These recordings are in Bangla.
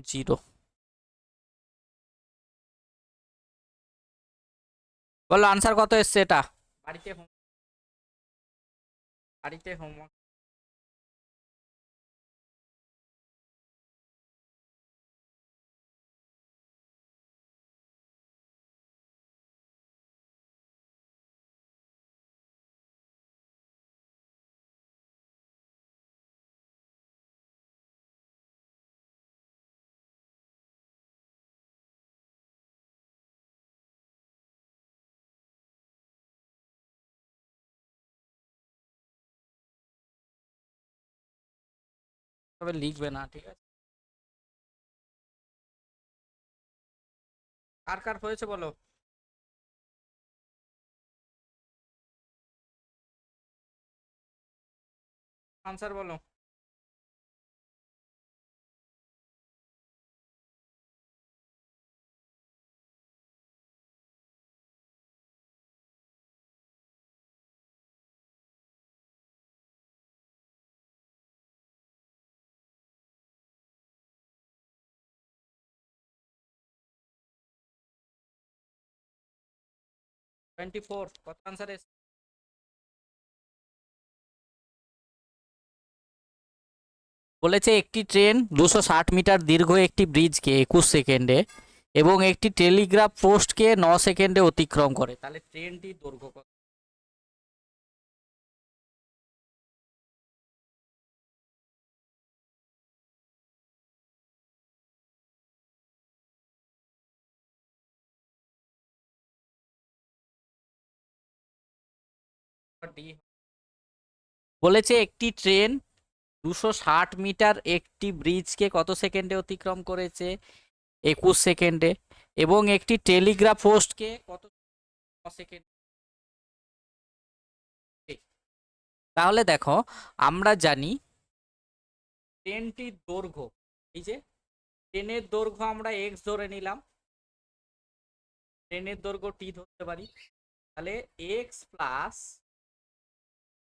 জিরো। বলো আনসার কত এসছে এটা। বাড়িতে বাড়িতে হোমওয়ার্ক। তবে লিখবে না, ঠিক আছে। কার কার হয়েছে বলো। আনসার বলো। 24 কত আনসার এসছে। বলেছে একটি ট্রেন 260 মিটার দীর্ঘ একটি ব্রিজকে 21 সেকেন্ডে এবং একটি টেলিগ্রাফ পোস্টকে 9 সেকেন্ডে অতিক্রম করে, তাহলে ট্রেনটির দৈর্ঘ্য কত। ডি। বলেছে একটি ট্রেন 260 মিটার একটি ব্রিজকে কত সেকেন্ডে অতিক্রম করেছে, 21 সেকেন্ডে, এবং একটি টেলিগ্রাফ পোস্টকে কত সেকেন্ড। তাহলে দেখো, আমরা জানি ট্রেনটির দৈর্ঘ্য, এই যে ট্রেনের দৈর্ঘ্য আমরা এক্স ধরে নিলাম, ট্রেনের দৈর্ঘ্য টি ধরতে পারি। তাহলে এক্স প্লাস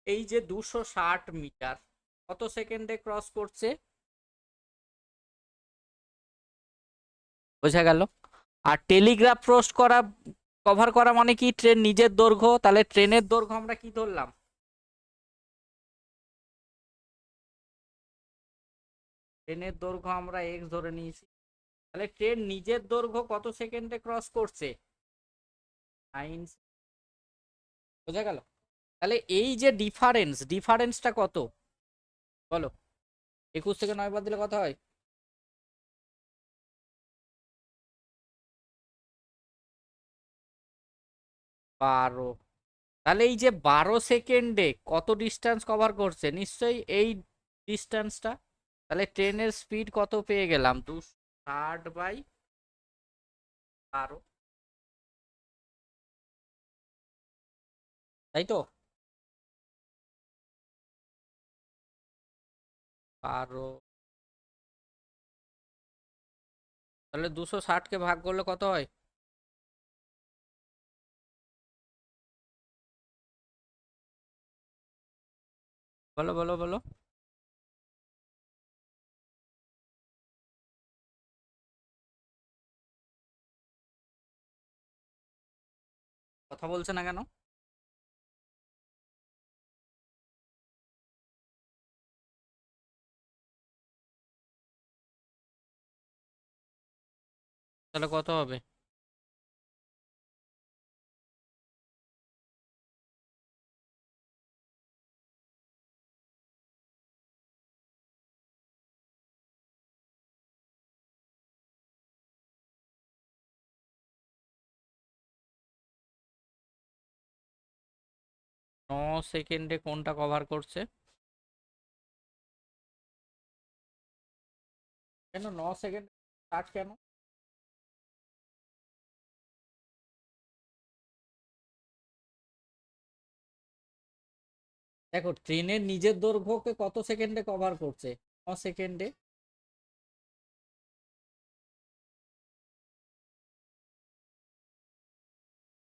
এই যে 260 মিটার কত সেকেন্ডে ক্রস করছে, বোঝা গেল। আর টেলিগ্রাফ পোস্ট করা, কভার করা মানে কি ট্রেন নিজের দৈর্ঘ্য, তাহলে ট্রেনের দৈর্ঘ্য আমরা কি ধরলাম, ট্রেনের দৈর্ঘ্য আমরা এক্স ধরে নিয়েছি। তাহলে ট্রেন নিজের দৈর্ঘ্য কত সেকেন্ডে ক্রস করছে, 9। বোঝা গেল। তাহলে এই যে ডিফারেন্সটা কত বলো, 21 থেকে 9 বাদ দিলে কত হয়, 12। তাহলে এই যে 12 সেকেন্ডে কত ডিস্টেন্স কভার করছে, নিশ্চয়ই এই ডিস্টেন্সটা। তাহলে ট্রেনের স্পিড কত পেয়ে গেলাম, 260/12, তাই তো। 12, তাহলে 260কে ভাগ করলে কত হয়, বলো বলো বলো। কথা বলছে না কেন। তাহলে কত হবে, ন সেকেন্ডে কোনটা কভার করছে, কেন 9 সেকেন্ড, 60 কেন। দেখো ট্রেনের নিজের দৈর্ঘ্যকে কত সেকেন্ডে কভার করছে, 9 সেকেন্ডে।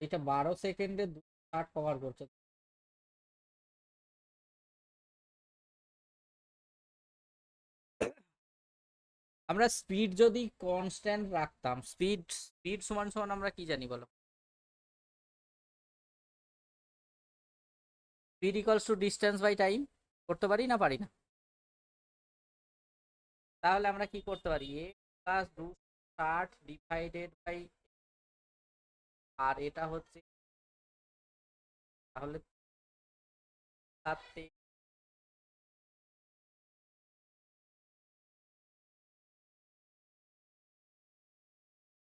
এটা 12 সেকেন্ডে 260 কভার করছে। আমরা স্পিড যদি কনস্ট্যান্ট রাখতাম, স্পিড স্পিড সমান সমান আমরা কি জানি বলো? Speed equals to distance by time. করতে পারি না পারি না? তাহলে আমরা কি করতে পারি, এ প্লাস 260 ডিভাইডেড বাই, আর এটা হচ্ছে, তাহলে 7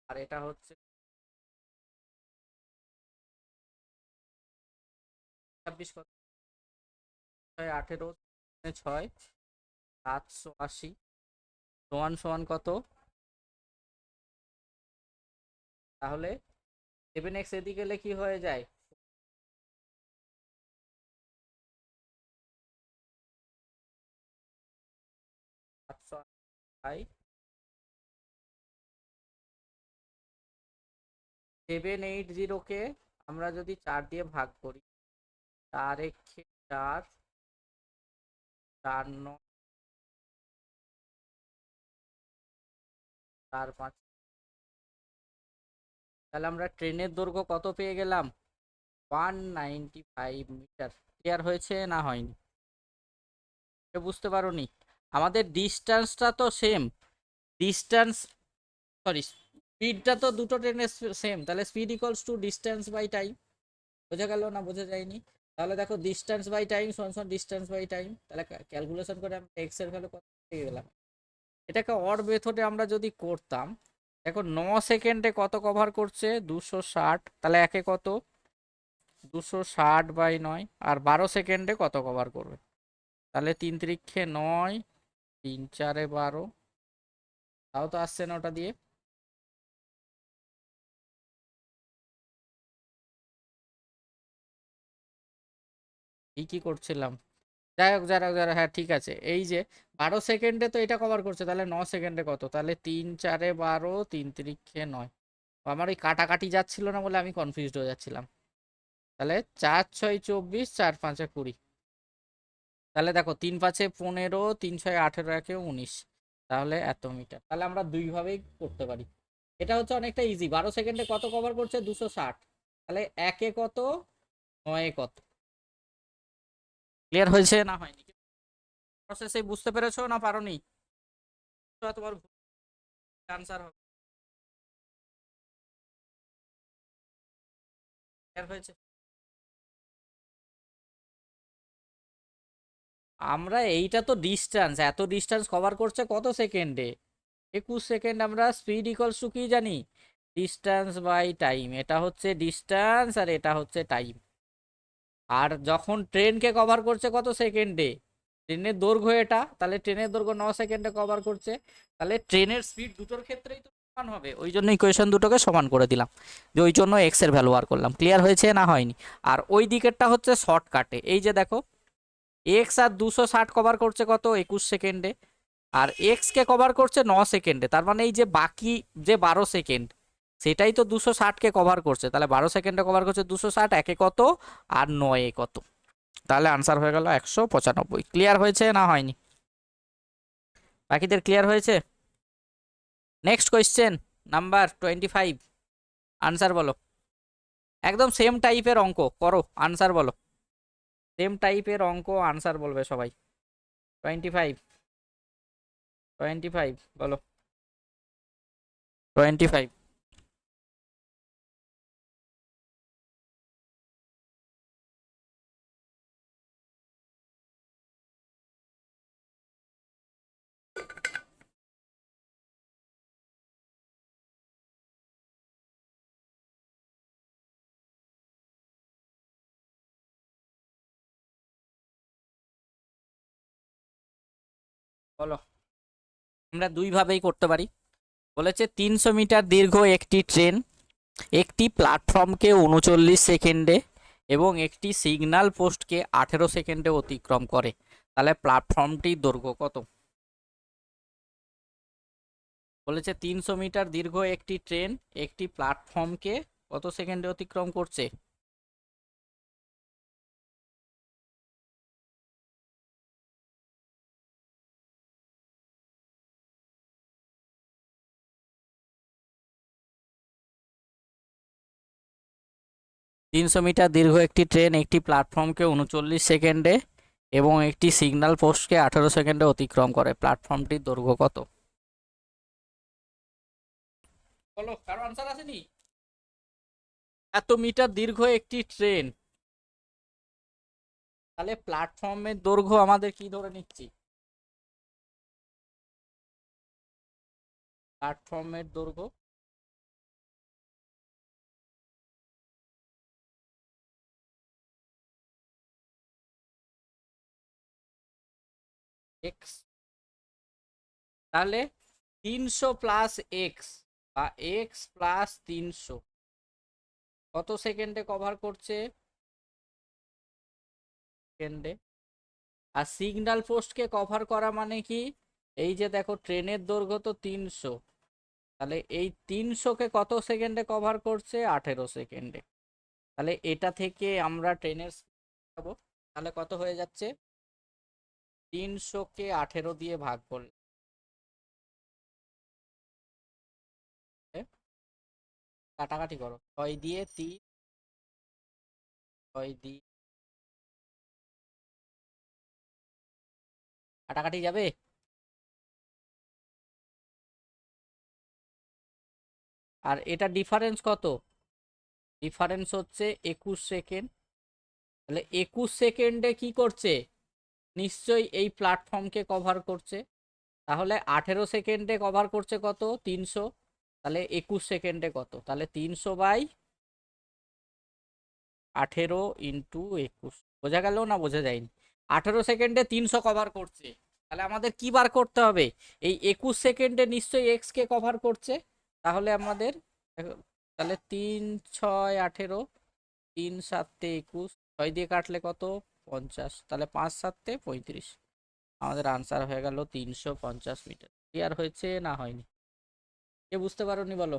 আর এটা হচ্ছে 26, কত 18, 6, 780 সমান সমান কত? তাহলে 7x এদিকে গেলে কি হয়ে যায়? 780 কে আমরা যদি 4 দিয়ে ভাগ করি, 4 4, 4 9, 4 5, তাহলে আমরা ট্রেনের দৈর্ঘ্য কত পেয়ে গেলাম? 195 মিটার। ক্লিয়ার হয়েছে না হয়নি? বুঝতে পারোনি? আমাদের ডিস্টেন্সটা তো সেম, ডিস্টেন্স, সরি, স্পিডটা তো দুটো ট্রেনের সেম, তাহলে speed equals to distance by time. বোঝা গেল না বোঝা যায়নি? তাহলে দেখো ডিস্টেন্স বাই টাইম সমান সমান ডিস্টেন্স বাই টাইম, তাহলে ক্যালকুলেশন করে আমি এক্স এর ভ্যালু কত পেয়ে গেলাম। এটাকে অর মেথডে আমরা যদি করতাম, দেখো 9 সেকেন্ডে কত কভার করছে? 260, তাহলে একে কত? 260/9। আর 12 সেকেন্ডে কত কভার করবে? তাহলে 3 × 9, 3 × 4 = 12। তাও তো আসছে না ওটা দিয়ে। কি করছিলাম? যাই হোক যারা যারা, হ্যাঁ ঠিক আছে, এই যে 12 সেকেন্ডে তো এটা কভার করছে, তাহলে 9 সেকেন্ডে কত? তাহলে 3 × 4 = 12, 3 × 9। আমার ওই কাটাকাটি যাচ্ছিল না বলে আমি কনফিউজড হয়ে যাচ্ছিলাম। তাহলে 4 × 6 = 24, 4 × 5 = 20। তাহলে দেখো 3 × 5 = 15, 3 × 6 = 18, 1 × 19, তাহলে এত মিটার। তাহলে আমরা দুইভাবেই করতে পারি। এটা হচ্ছে অনেকটা ইজি। 12 সেকেন্ডে কত কভার করছে? 260। তাহলে একে কত, 9 কত? ক্লিয়ার হয়েছে না হয়নি? প্রসেসে বুঝতে পেরেছো না পারোনি? তোমার আনসার হবে। ক্লিয়ার হয়েছে? আমরা এইটা তো ডিস্টেন্স, এত ডিস্টেন্স কভার করছে কত সেকেন্ডে? 21 সেকেন্ড। আমরা স্পিড ইকুয়ালস টু কি জানি? Distance by time. এটা হচ্ছে ডিস্টেন্স আর এটা হচ্ছে টাইম। আর যখন ট্রেনকে কভার করছে কত সেকেন্ডে? ট্রেনের দৈর্ঘ্য এটা, তাহলে ট্রেনের দৈর্ঘ্য 9 সেকেন্ডে কভার করছে, তাহলে ট্রেনের স্পিড দুটোর ক্ষেত্রেই তো সমান হবে। ওই জন্য ইকুয়েশন দুটোকে সমান করে দিলাম, যে ওই জন্য এক্স এর ভ্যালু বার করলাম। ক্লিয়ার হয়েছে না হয়নি? আর ওই দিকেরটা হচ্ছে শর্টকাটে, এই যে দেখো এক্স আর 260 কভার করছে কত? 21 সেকেন্ডে। আর এক্স কে কভার করছে 9 সেকেন্ডে, তার মানে এই যে বাকি যে 12 সেকেন্ড, সেটাই তো 260 কে কভার করছে। তাহলে 12 সেকেন্ডে কভার করছে 260, একে কত আর 9 কত? তাহলে আনসার হয়ে গেল 195। ক্লিয়ার হয়েছে না হয়নি? বাকিদের ক্লিয়ার হয়েছে? নেক্সট কোয়েশ্চেন নাম্বার 25, আনসার বলো। একদম সেম টাইপের অঙ্ক করো, আনসার বলো। সেম টাইপের অঙ্ক, আনসার বলবে সবাই। 25, 25 বলো। 25 বলো। আমরা দুইভাবেই করতে পারি। বলেছে 300 মিটার দীর্ঘ একটি ট্রেন একটি প্ল্যাটফর্মকে 39 সেকেন্ডে এবং একটি সিগন্যাল পোস্টকে 18 সেকেন্ডে অতিক্রম করে, তাহলে প্ল্যাটফর্মটির দৈর্ঘ্য কত? বলেছে 300 মিটার দীর্ঘ একটি ট্রেন একটি প্ল্যাটফর্মকে কত সেকেন্ডে অতিক্রম করছে? 300 মিটার দীর্ঘ একটি ট্রেন একটি প্ল্যাটফর্মকে 39 সেকেন্ডে এবং একটি সিগন্যাল পোস্টকে 18 সেকেন্ডে অতিক্রম করে। প্ল্যাটফর্মটির দৈর্ঘ্য কত? বলো, কারো আনসার আসেনি? এত মিটার দীর্ঘ একটি ট্রেন, তাহলে প্ল্যাটফর্মের দৈর্ঘ্য আমাদের কি ধরে নিচ্ছি? প্ল্যাটফর্মের দৈর্ঘ্য এক্স, তাহলে 300 প্লাস এক্স বা এক্স প্লাস 300 কত সেকেন্ডে কভার করছে? সেকেন্ডে। আর সিগন্যাল পোস্টকে কভার করা মানে কি? এই যে দেখো ট্রেনের দৈর্ঘ্য তো 300, তাহলে এই 300কে কত সেকেন্ডে কভার করছে? 18 সেকেন্ডে। তাহলে এটা থেকে আমরা ট্রেনের যাবো, তাহলে কত হয়ে যাচ্ছে? 300কে 18 দিয়ে ভাগ করলে কাটাকাটি করো, 6 দিয়ে 3, 6 দিয়ে কাটাকাটি যাবে। আর এটা ডিফারেন্স কত? ডিফারেন্স হচ্ছে 21 সেকেন্ড। তাহলে 21 সেকেন্ডে কি করছে? নিশ্চয়ই এই প্ল্যাটফর্মকে কভার করছে। তাহলে 18 সেকেন্ডে কভার করছে কত? 300। তাহলে 21 সেকেন্ডে কত? তাহলে 300/18 ইন্টু 21। বোঝা গেল না বোঝা যায়নি? 18 সেকেন্ডে 300 কভার করছে, তাহলে আমাদের কি বার করতে হবে? এই 21 সেকেন্ডে নিশ্চয়ই এক্স কে কভার করছে। তাহলে আমাদের তাহলে 3 6 18, 3 7 21, 6 দিয়ে কাটলে কত? 50। তাহলে 5 7 35। আমাদের আনসার হয়ে গেল 350 মিটার। ক্লিয়ার হয়েছে না হয়নি? কে বুঝতে পারোনি বলো?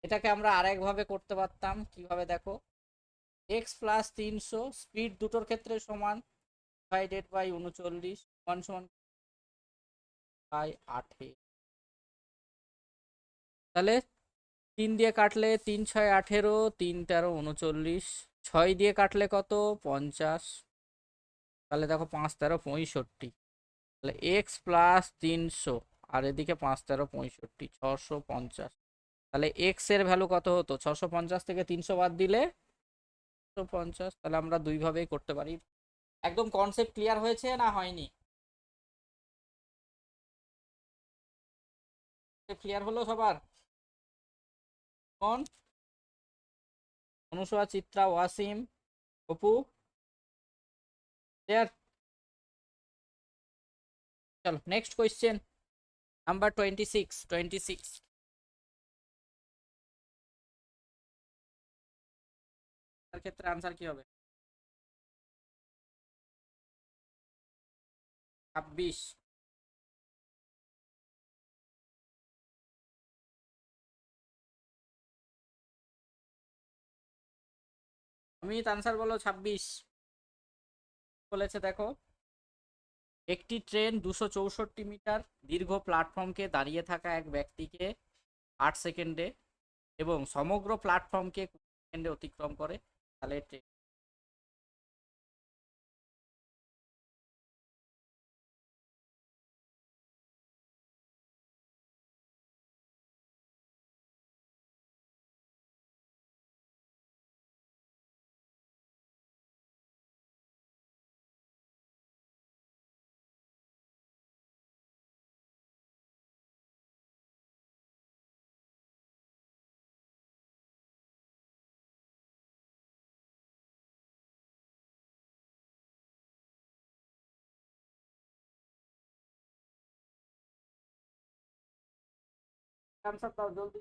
এটাকে আমরা আরেকভাবে করতে পারতাম, কিভাবে দেখো? এক্স প্লাস 300 স্পিড দুটোর ক্ষেত্রে সমান, ডিভাইডেড বাই 39 সমান সমান বাই 18। তাহলে 3 দিয়ে কাটলে 3 6 18, 3 13 39, 6 দিয়ে কাটলে কত? 50। তাহলে দেখো 5 13 65। তাহলে এক্স প্লাস 300 আর এদিকে 5 13 65, 650। তাহলে এক্স এর ভ্যালু কত হতো? 650 থেকে 300 বাদ দিলে 650। তাহলে আমরা দুইভাবেই করতে পারি। একদম কনসেপ্ট ক্লিয়ার হয়েছে না হয়নি? ক্লিয়ার হলো সবার? কোন? অনুষা, চিত্রা, ওয়াসিম, অপু, ক্লিয়ার? চলো নেক্সট কোয়েশ্চেন, নাম্বার 26। তার ক্ষেত্রে আনসার কি হবে? 26। অমিত আনসার বলো। 26 বলেছে দেখো, একটি ট্রেন 264 মিটার দীর্ঘ প্ল্যাটফর্মকে দাঁড়িয়ে থাকা এক ব্যক্তিকে 8 সেকেন্ডে এবং সমগ্র প্ল্যাটফর্মকে 20 সেকেন্ডে অতিক্রম করে। তাহলে ট্রেন আনসার দাও জলদি।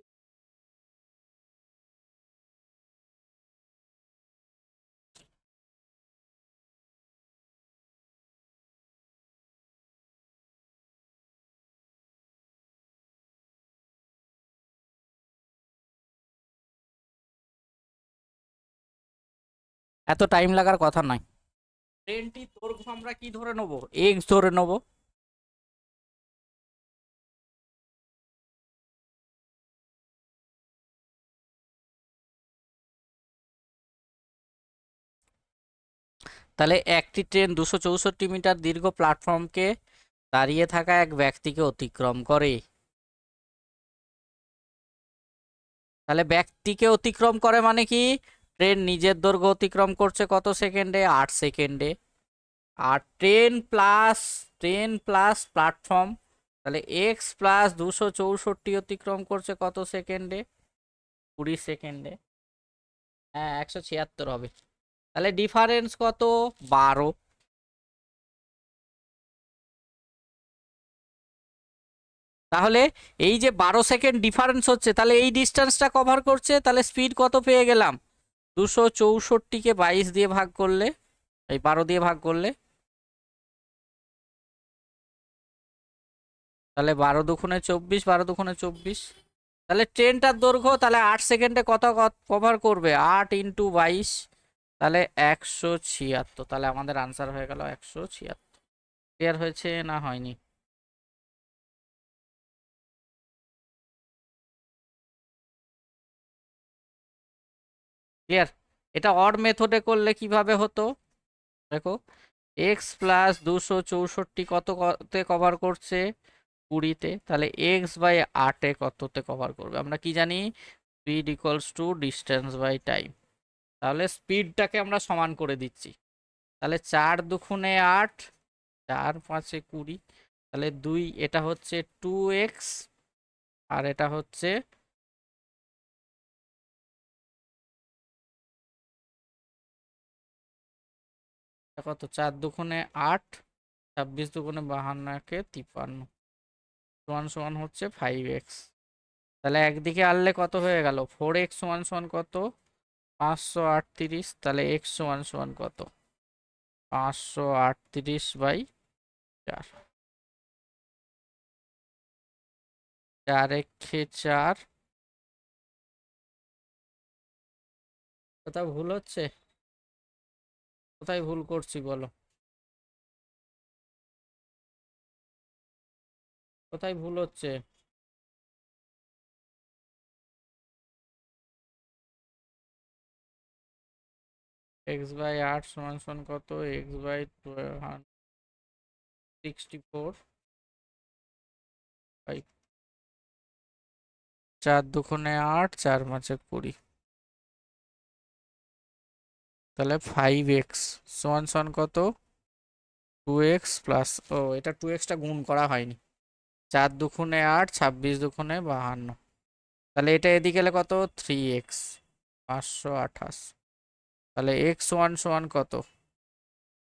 এত টাইম লাগার কথা নয়। ট্রেনটি দৈর্ঘ্য আমরা কি ধরে নেবো? এক্স ধরে নেবো। তাহলে একটি ট্রেন 264 মিটার দীর্ঘ প্ল্যাটফর্মকে দাঁড়িয়ে থাকা এক ব্যক্তিকে অতিক্রম করে। তাহলে ব্যক্তিকে অতিক্রম করে মানে কি, ট্রেন নিজের দৈর্ঘ্য অতিক্রম করছে কত সেকেন্ডে, 8 সেকেন্ডে। আর ট্রেন প্লাস প্ল্যাটফর্ম, তাহলে এক্স প্লাস 264 অতিক্রম করছে কত সেকেন্ডে, 20 সেকেন্ডে। হ্যাঁ 176 হবে। তাহলে ডিফারেন্স কত, 12। তাহলে এই যে 12 সেকেন্ড ডিফারেন্স হচ্ছে, তাহলে এই ডিস্টেন্সটা কভার করছে, তাহলে স্পিড কত পেয়ে গেলাম, 264কে 22 দিয়ে ভাগ করলে, এই 12 দিয়ে ভাগ করলে, তাহলে 12 দুগুণে 24, 12 দুগুণে 24। তাহলে ট্রেনটার দৈর্ঘ্য তাহলে 8 সেকেন্ডে কত কভার করবে, 8 × 22, তাহলে 176। তাহলে আমাদের আনসার হয়ে গেল 176। ক্লিয়ার হয়েছে না হয়নি? ক্লিয়ার? এটা অড মেথডে করলে কিভাবে হতো, দেখো এক্স প্লাস 264 কততে কভার করছে, 20-তে, তাহলে এক্স বাই 8-এ কততে কভার করবে, আমরা কি জানি, speed equals to distance by time. তাহলে স্পিডটাকে আমরা সমান করে দিচ্ছি। তাহলে 4 দুগুণে 8, 4 × 5 = 20, তাহলে 2, এটা হচ্ছে 2x, আর এটা হচ্ছে কত, 4 দুগুণে 8, 26 দুগুণে 52, সমান সমান হচ্ছে 5x। তাহলে একদিকে আনলে কত হয়ে গেল, 4x সমান সমান কত, 538। তাহলে x সমান সমান কত, 538/4, 4 × 4। কোথাও ভুল হচ্ছে, কোথায় ভুল করছি বলো, কোথায় ভুল হচ্ছে? x/8 সমান সমান কত, x/64, 4 দুগুণে 8, 4 × 5 = 20, তাহলে 5x সমান সমান কত, 2x প্লাস, ও এটা 2xটা গুণ করা হয়নি, 4 দুগুণে 8, 26 দুগুণে 52, তাহলে এটা এদিকে এলে কত, 3x, 528। তাহলে x সমান সমান কত,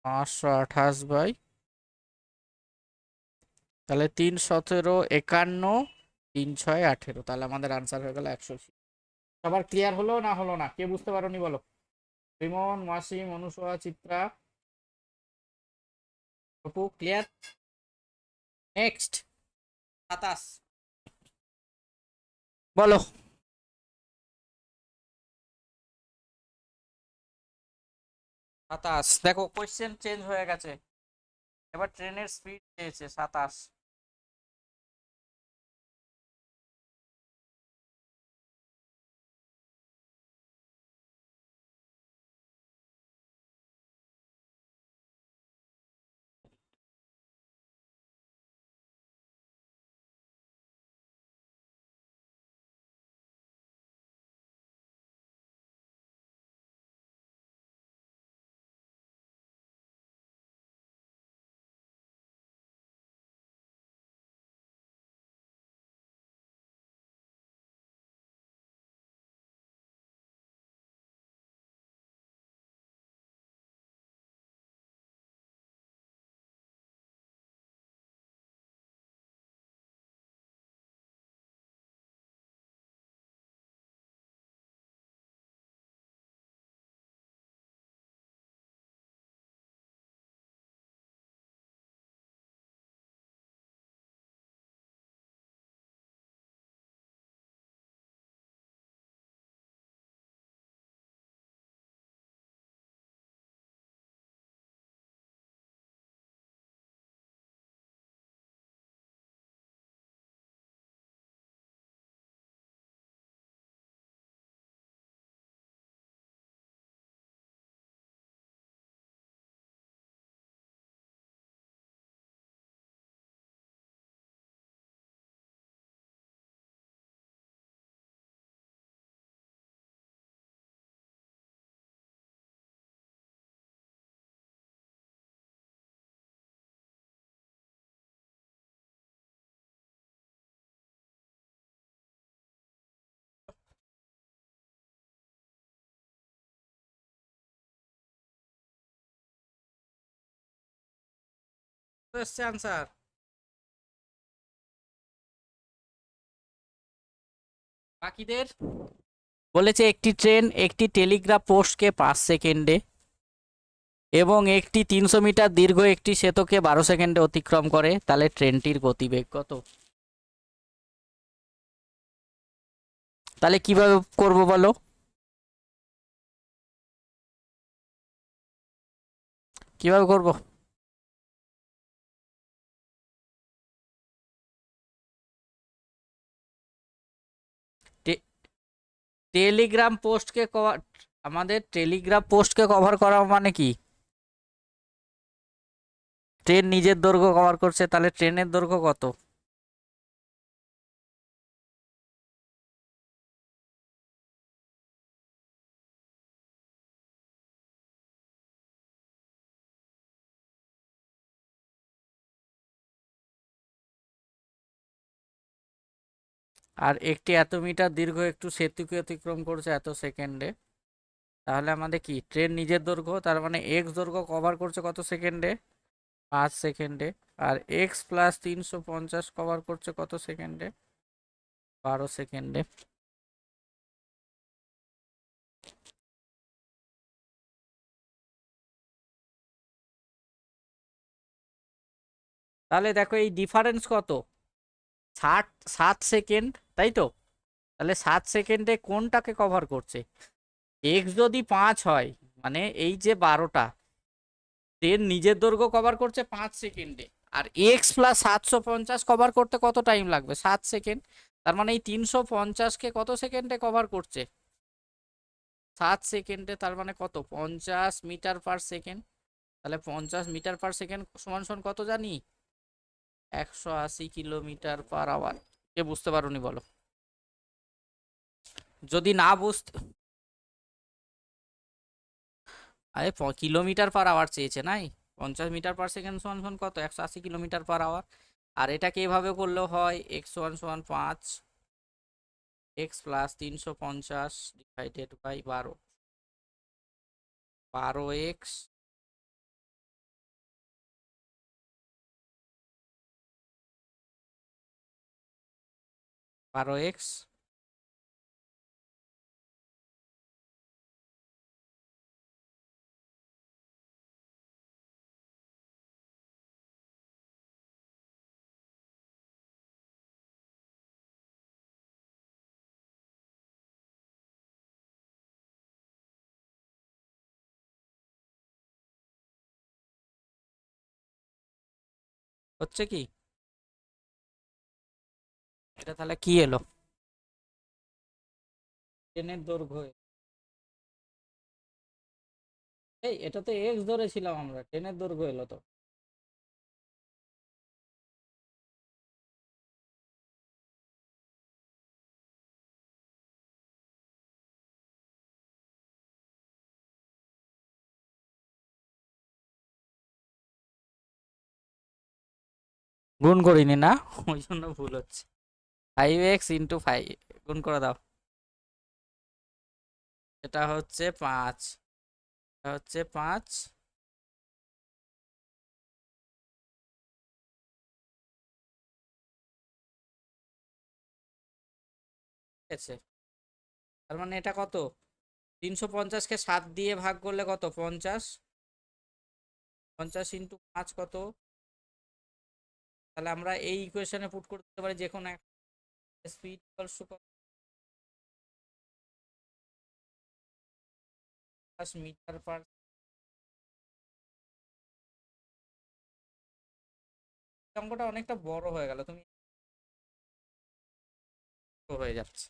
528 তাহলে 3 × 17 = 51, 3 × 6 = 18, তাহলে আমাদের আনসার হয়ে গেল 100। সবার ক্লিয়ার হলো না হলো না, কে বুঝতে পারোনি বলো, রিমন, ওয়াসিম, অনুসয়া, চিত্রা, অপু, ক্লিয়ার? নেক্সট 27 বলো। 27 দেখো কোশ্চেন চেঞ্জ হয়ে গেছে, এবার ট্রেনের স্পিড চেয়েছে 27। এসছে আনসার? বাকিদের বলেছে একটি ট্রেন একটি টেলিগ্রাফ পোস্টকে 5 সেকেন্ডে এবং একটি 300 মিটার দীর্ঘ একটি সেতুকে 12 সেকেন্ডে অতিক্রম করে, তাহলে ট্রেনটির গতিবেগ কত? তাহলে কিভাবে করব বলো? কিভাবে করব? টেলিগ্রাম পোস্টকে কভার, আমাদের টেলিগ্রাফ পোস্টকে কভার করা মানে কি? ট্রেন নিজের দৈর্ঘ্য কভার করছে, তাহলে ট্রেনের দৈর্ঘ্য কত? আর একটি এত মিটার দীর্ঘ একটু সেতুকে অতিক্রম করছে এত সেকেন্ডে, তাহলে আমাদের কি ট্রেন নিজের দৈর্ঘ্য, তার মানে এক্স দৈর্ঘ্য কভার করছে কত সেকেন্ডে? 5 সেকেন্ডে। আর এক্স প্লাস 350 কভার করছে কত সেকেন্ডে? 12 সেকেন্ডে। তাহলে দেখো এই ডিফারেন্স কত? 7 সেকেন্ড, তাই তো? তাহলে 7 সেকেন্ডে কোনটাকে কভার করছে? এক্স যদি 5 হয়, মানে এই যে 12টা, ট্রেন নিজের দৈর্ঘ্য কভার করছে 5 সেকেন্ডে, আর এক্স প্লাস 750 কভার করতে কত টাইম লাগবে? 7 সেকেন্ড। তার মানে এই 350কে কত সেকেন্ডে কভার করছে? 7 সেকেন্ডে। তার মানে কত? 50 মিটার পার সেকেন্ড। তাহলে 50 মিটার পার সেকেন্ড সমান সমান কত জানি? 180 কিলোমিটার পার আওয়ার। কে বুঝতে পারোনি বলো? যদি না বুঝতে, আরে কিলোমিটার পার আওয়ার চেয়েছে নাই? 50 মিটার পার সেকেন্ড সমান সমান কত? 180 কিলোমিটার পার আওয়ার। আর এটাকে এভাবে করলেও হয় x1 সমান 5, x plus 350 divided by 12, 12x 12x হচ্ছে কি? এটা তাহলে কি এলো? ট্রেনের দৈর্ঘ্য। এই এটা তো এক্স ধরেছিলাম আমরা, ট্রেনের দৈর্ঘ্য এলো তো। গুণ করিনি না, ওই জন্য ভুল হচ্ছে। 5x × 5 গুণ করে দাও। এটা হচ্ছে 5, এটা হচ্ছে 5। ঠিক আছে, তার মানে এটা কত? 350কে 7 দিয়ে ভাগ করলে কত? 50। 50 × 5 কত? তাহলে আমরা এই ইকুয়েশনে পুট করতে পারি যে কোনো একটা speed equals to metre per. অঙ্কটা অনেকটা বড় হয়ে গেল, তুমি হয়ে যাচ্ছে।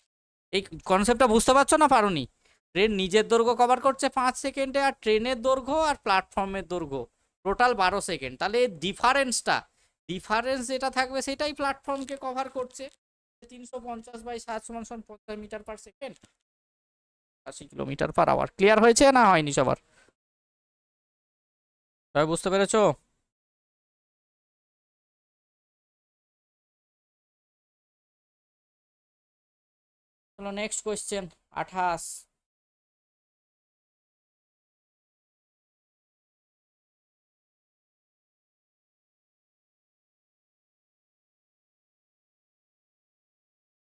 এই কনসেপ্টটা বুঝতে পারছো না পারোনি? ট্রেন নিজের দৈর্ঘ্য কভার করছে 5 সেকেন্ডে, আর ট্রেনের দৈর্ঘ্য আর প্ল্যাটফর্মের দৈর্ঘ্য টোটাল 12 সেকেন্ড। তাহলে ডিফারেন্সটা, ডিফারেন্স যেটা থাকবে সেটাই প্ল্যাটফর্মকে কভার করছে। 350/7 = 50 metre per second, 80 kilometre per hour. Clear হয়েছে না হয়নি সবার? সবাই বুঝতে পেরেছো? চলো নেক্সট কোয়েশ্চেন। 28।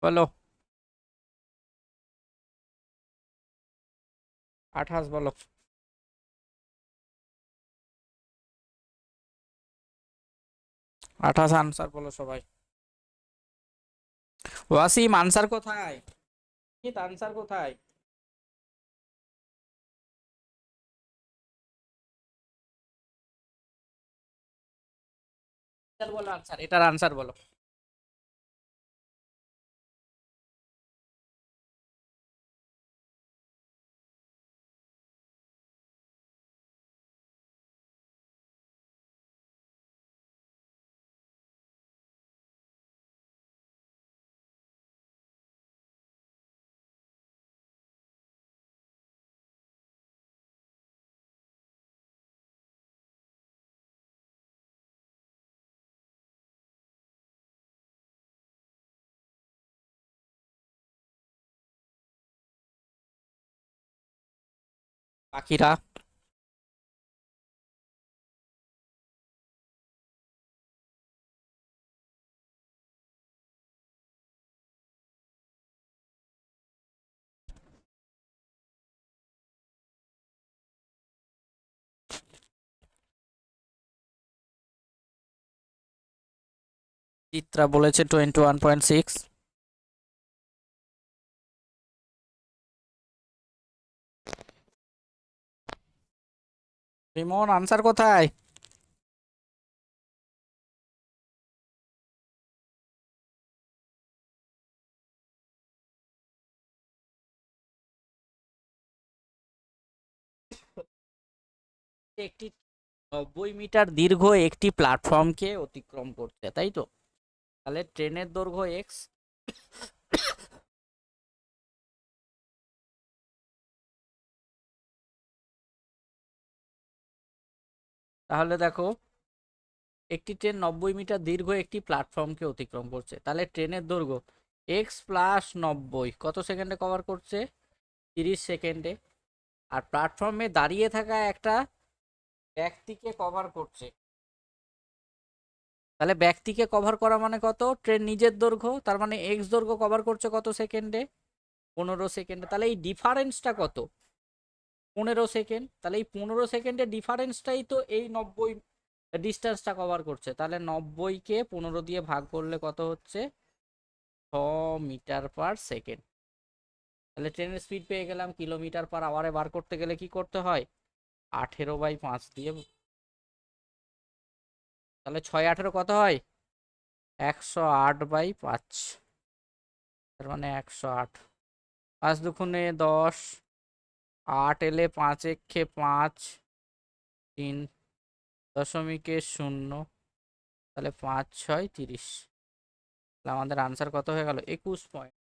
বলো। 28 বলো। 28 আনসার বলো সবাই। ওয়াসিম আনসার কোথায়? কি আনসার কোথায়? বলো আনসার, এটার আনসার বলো। বাকিরা? চিত্রা বলেছে 21.6। রিমন আনসার কোথায়? একটি 90 মিটার দীর্ঘ একটি প্ল্যাটফর্মকে অতিক্রম করছে, তাই তো? তাহলে ট্রেনের দৈর্ঘ্য এক্স। তাহলে দেখো, একটি ট্রেন 90 মিটার দীর্ঘ একটি প্ল্যাটফর্মকে অতিক্রম করছে, তাহলে ট্রেনের দৈর্ঘ্য এক্স প্লাস 90 কত সেকেন্ডে কভার করছে? 30 সেকেন্ডে। আর প্ল্যাটফর্মে দাঁড়িয়ে থাকা একটা ব্যক্তিকে কভার করছে, তাহলে ব্যক্তিকে কভার করা মানে কত? ট্রেন নিজের দৈর্ঘ্য, তার মানে এক্স দৈর্ঘ্য কভার করছে কত সেকেন্ডে? 15 সেকেন্ডে। তাহলে এই ডিফারেন্সটা কত? 15 সেকেন্ড। তাহলে এই 15 সেকেন্ডের ডিফারেন্সটাই তো এই 90 ডিস্টেন্সটা কভার করছে। তাহলে 90কে 15 দিয়ে ভাগ করলে কত হচ্ছে? 6 মিটার পার সেকেন্ড। তাহলে ট্রেনের স্পিড পেয়ে গেলাম। কিলোমিটার পার আওয়ারে বার করতে গেলে কি করতে হয়? 18/5 দিয়ে। তাহলে 6 18 কত হয়? 108/5। তার মানে 108। 5 2 10, 8 এলে 5 একে 5, 3.0। তাহলে 5 6 30। তাহলে আমাদের আনসার কত হয়ে গেল? 21 পয়েন্ট।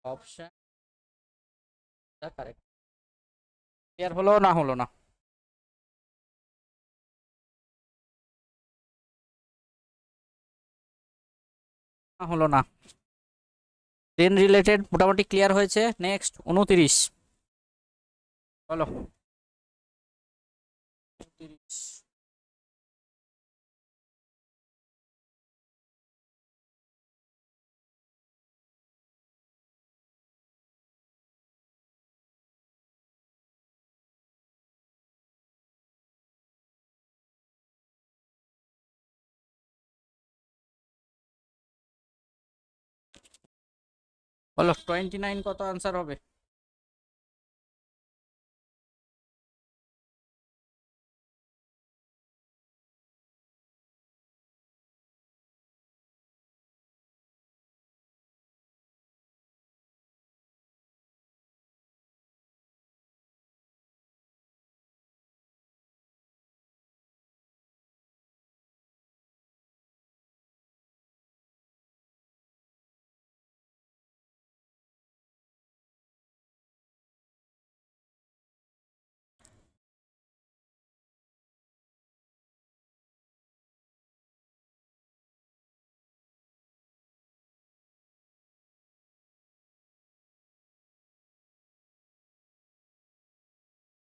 Option correct. ক্লিয়ার হলো না হলো না? হলো না। ট্রেন রিলেটেড মোটামুটি ক্লিয়ার হয়েছে। নেক্সট 29 বলো। 29 বলো। 29 কত আনসার হবে?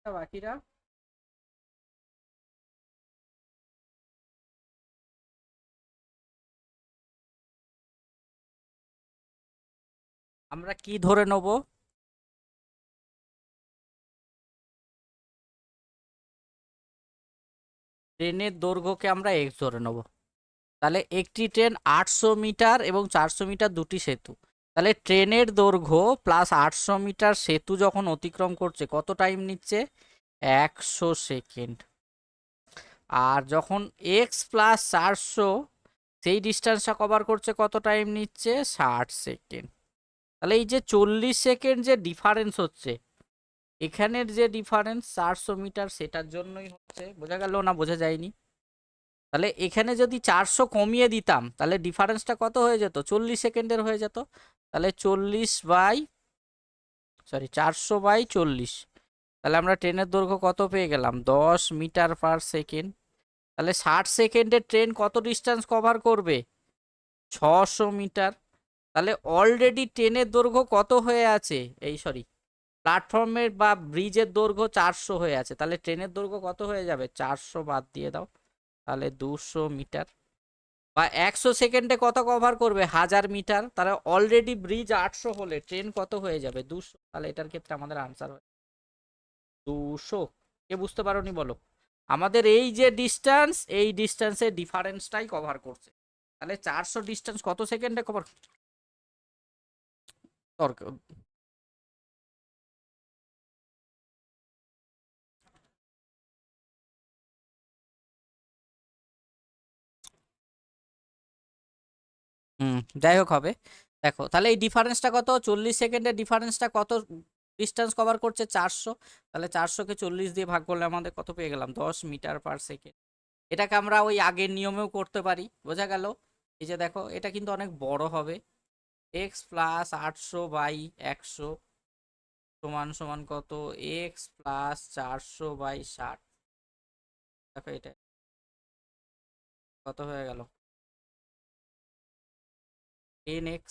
বাকিরা? আমরা কি ধরে নেব? ট্রেনের দৈর্ঘ্যকে আমরা এক্স ধরে নেব। তাহলে একটি ট্রেন 800 মিটার এবং 400 মিটার দুটি সেতু। তাহলে ট্রেনের দৈর্ঘ্য প্লাস 800 মিটার সেতু যখন অতিক্রম করছে কত টাইম নিচ্ছে? 100 সেকেন্ড। আর যখন এক্স প্লাস 400 সেই ডিস্টেন্সটা কভার করছে কত টাইম নিচ্ছে? 60 সেকেন্ড। তাহলে এই যে 40 সেকেন্ড যে ডিফারেন্স হচ্ছে, এখানের যে ডিফারেন্স 400 মিটার, সেটার জন্যই হচ্ছে। বোঝা গেল না বোঝা যায়নি? তাহলে এখানে যদি 400 কমিয়ে দিতাম তাহলে ডিফারেন্সটা কত হয়ে যেত? 40 সেকেন্ডের হয়ে যেত। তাহলে 400/40। তাহলে আমরা ট্রেনের দৈর্ঘ্য কত পেয়ে গেলাম? 10 মিটার/সেকেন্ড। তাহলে 60 সেকেন্ডের ট্রেন কত ডিস্টেন্স কভার করবে? 600 মিটার। তাহলে অলরেডি ট্রেনের দৈর্ঘ্য কত হয়ে আছে? প্ল্যাটফর্মের বা ব্রিজের দৈর্ঘ্য 400 হয়ে আছে। তাহলে ট্রেনের দৈর্ঘ্য কত হয়ে যাবে? 400 বাদ দিয়ে দাও, তাহলে 200 মিটার। বা 100 সেকেন্ডে কত কভার করবে? 1000 মিটার। তাহলে অলরেডি ব্রিজ 800 হলে ট্রেন কত হয়ে যাবে? 200। তাহলে এটার ক্ষেত্রে আমাদের আনসার হয় 200। কে বুঝতে পারোনি বলো? আমাদের এই যে ডিস্টেন্স, এই ডিস্টেন্সের ডিফারেন্সটাই কভার করছে। তাহলে 400 ডিস্টেন্স কত সেকেন্ডে কভার? যাই হোক হবে। দেখো তাহলে এই ডিফারেন্সটা কত? 40 সেকেন্ডের ডিফারেন্সটা কত ডিস্টেন্স কভার করছে? 400। তাহলে 400কে 40 দিয়ে ভাগ করলে আমাদের কত পেয়ে গেলাম? 10 মিটার/সেকেন্ড। এটাকে আমরা ওই আগের নিয়মেও করতে পারি। বোঝা গেল? এই যে দেখো, এটা কিন্তু অনেক বড় হবে। এক্স প্লাস 800/100 সমান সমান কত? X plus 400/60। দেখো এটা কত হয়ে গেল? 10x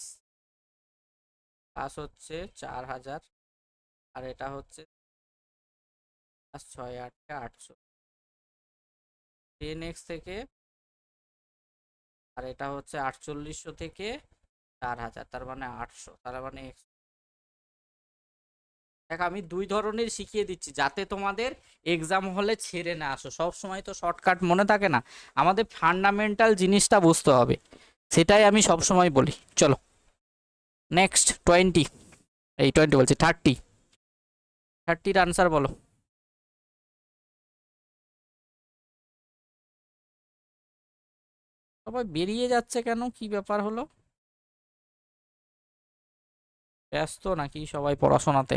প্লাস হচ্ছে 4000, আর এটা হচ্ছে 6 8 800। 10x থেকে, আর এটা হচ্ছে 4800 থেকে 4000, তার মানে 800। তার মানে দেখো আমি দুই ধরনের শিখিয়ে দিচ্ছি যাতে তোমাদের এক্সাম হলে ছেড়ে না আসো। সব সময় তো শর্টকাট মনে থাকে না, আমাদের ফান্ডামেন্টাল জিনিসটা বুঝতে হবে। সেটাই আমি সব সময় বলি। চলো নেক্সট 20, এই 20 বলছি 30। 30-র আনসার বলো। সবাই বেরিয়ে যাচ্ছে কেন? কি ব্যাপার হলো? ব্যস্ত নাকি সবাই পড়াশোনাতে?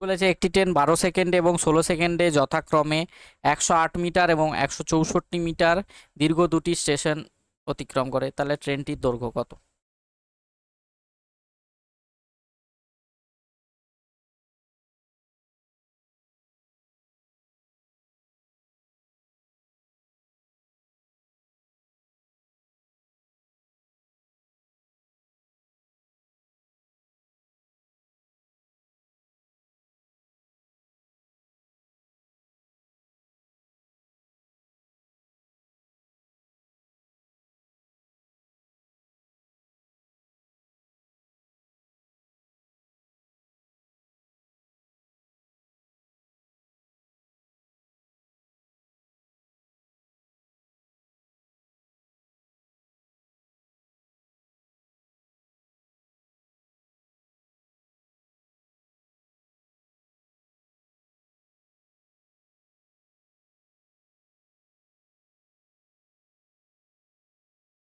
বলেছে একটি ট্রেন 12 সেকেন্ডে এবং 16 সেকেন্ডে যথাক্রমে 108 মিটার এবং 164 মিটার দীর্ঘ দুটি স্টেশন অতিক্রম করে। তাহলে ট্রেনটির দৈর্ঘ্য কত?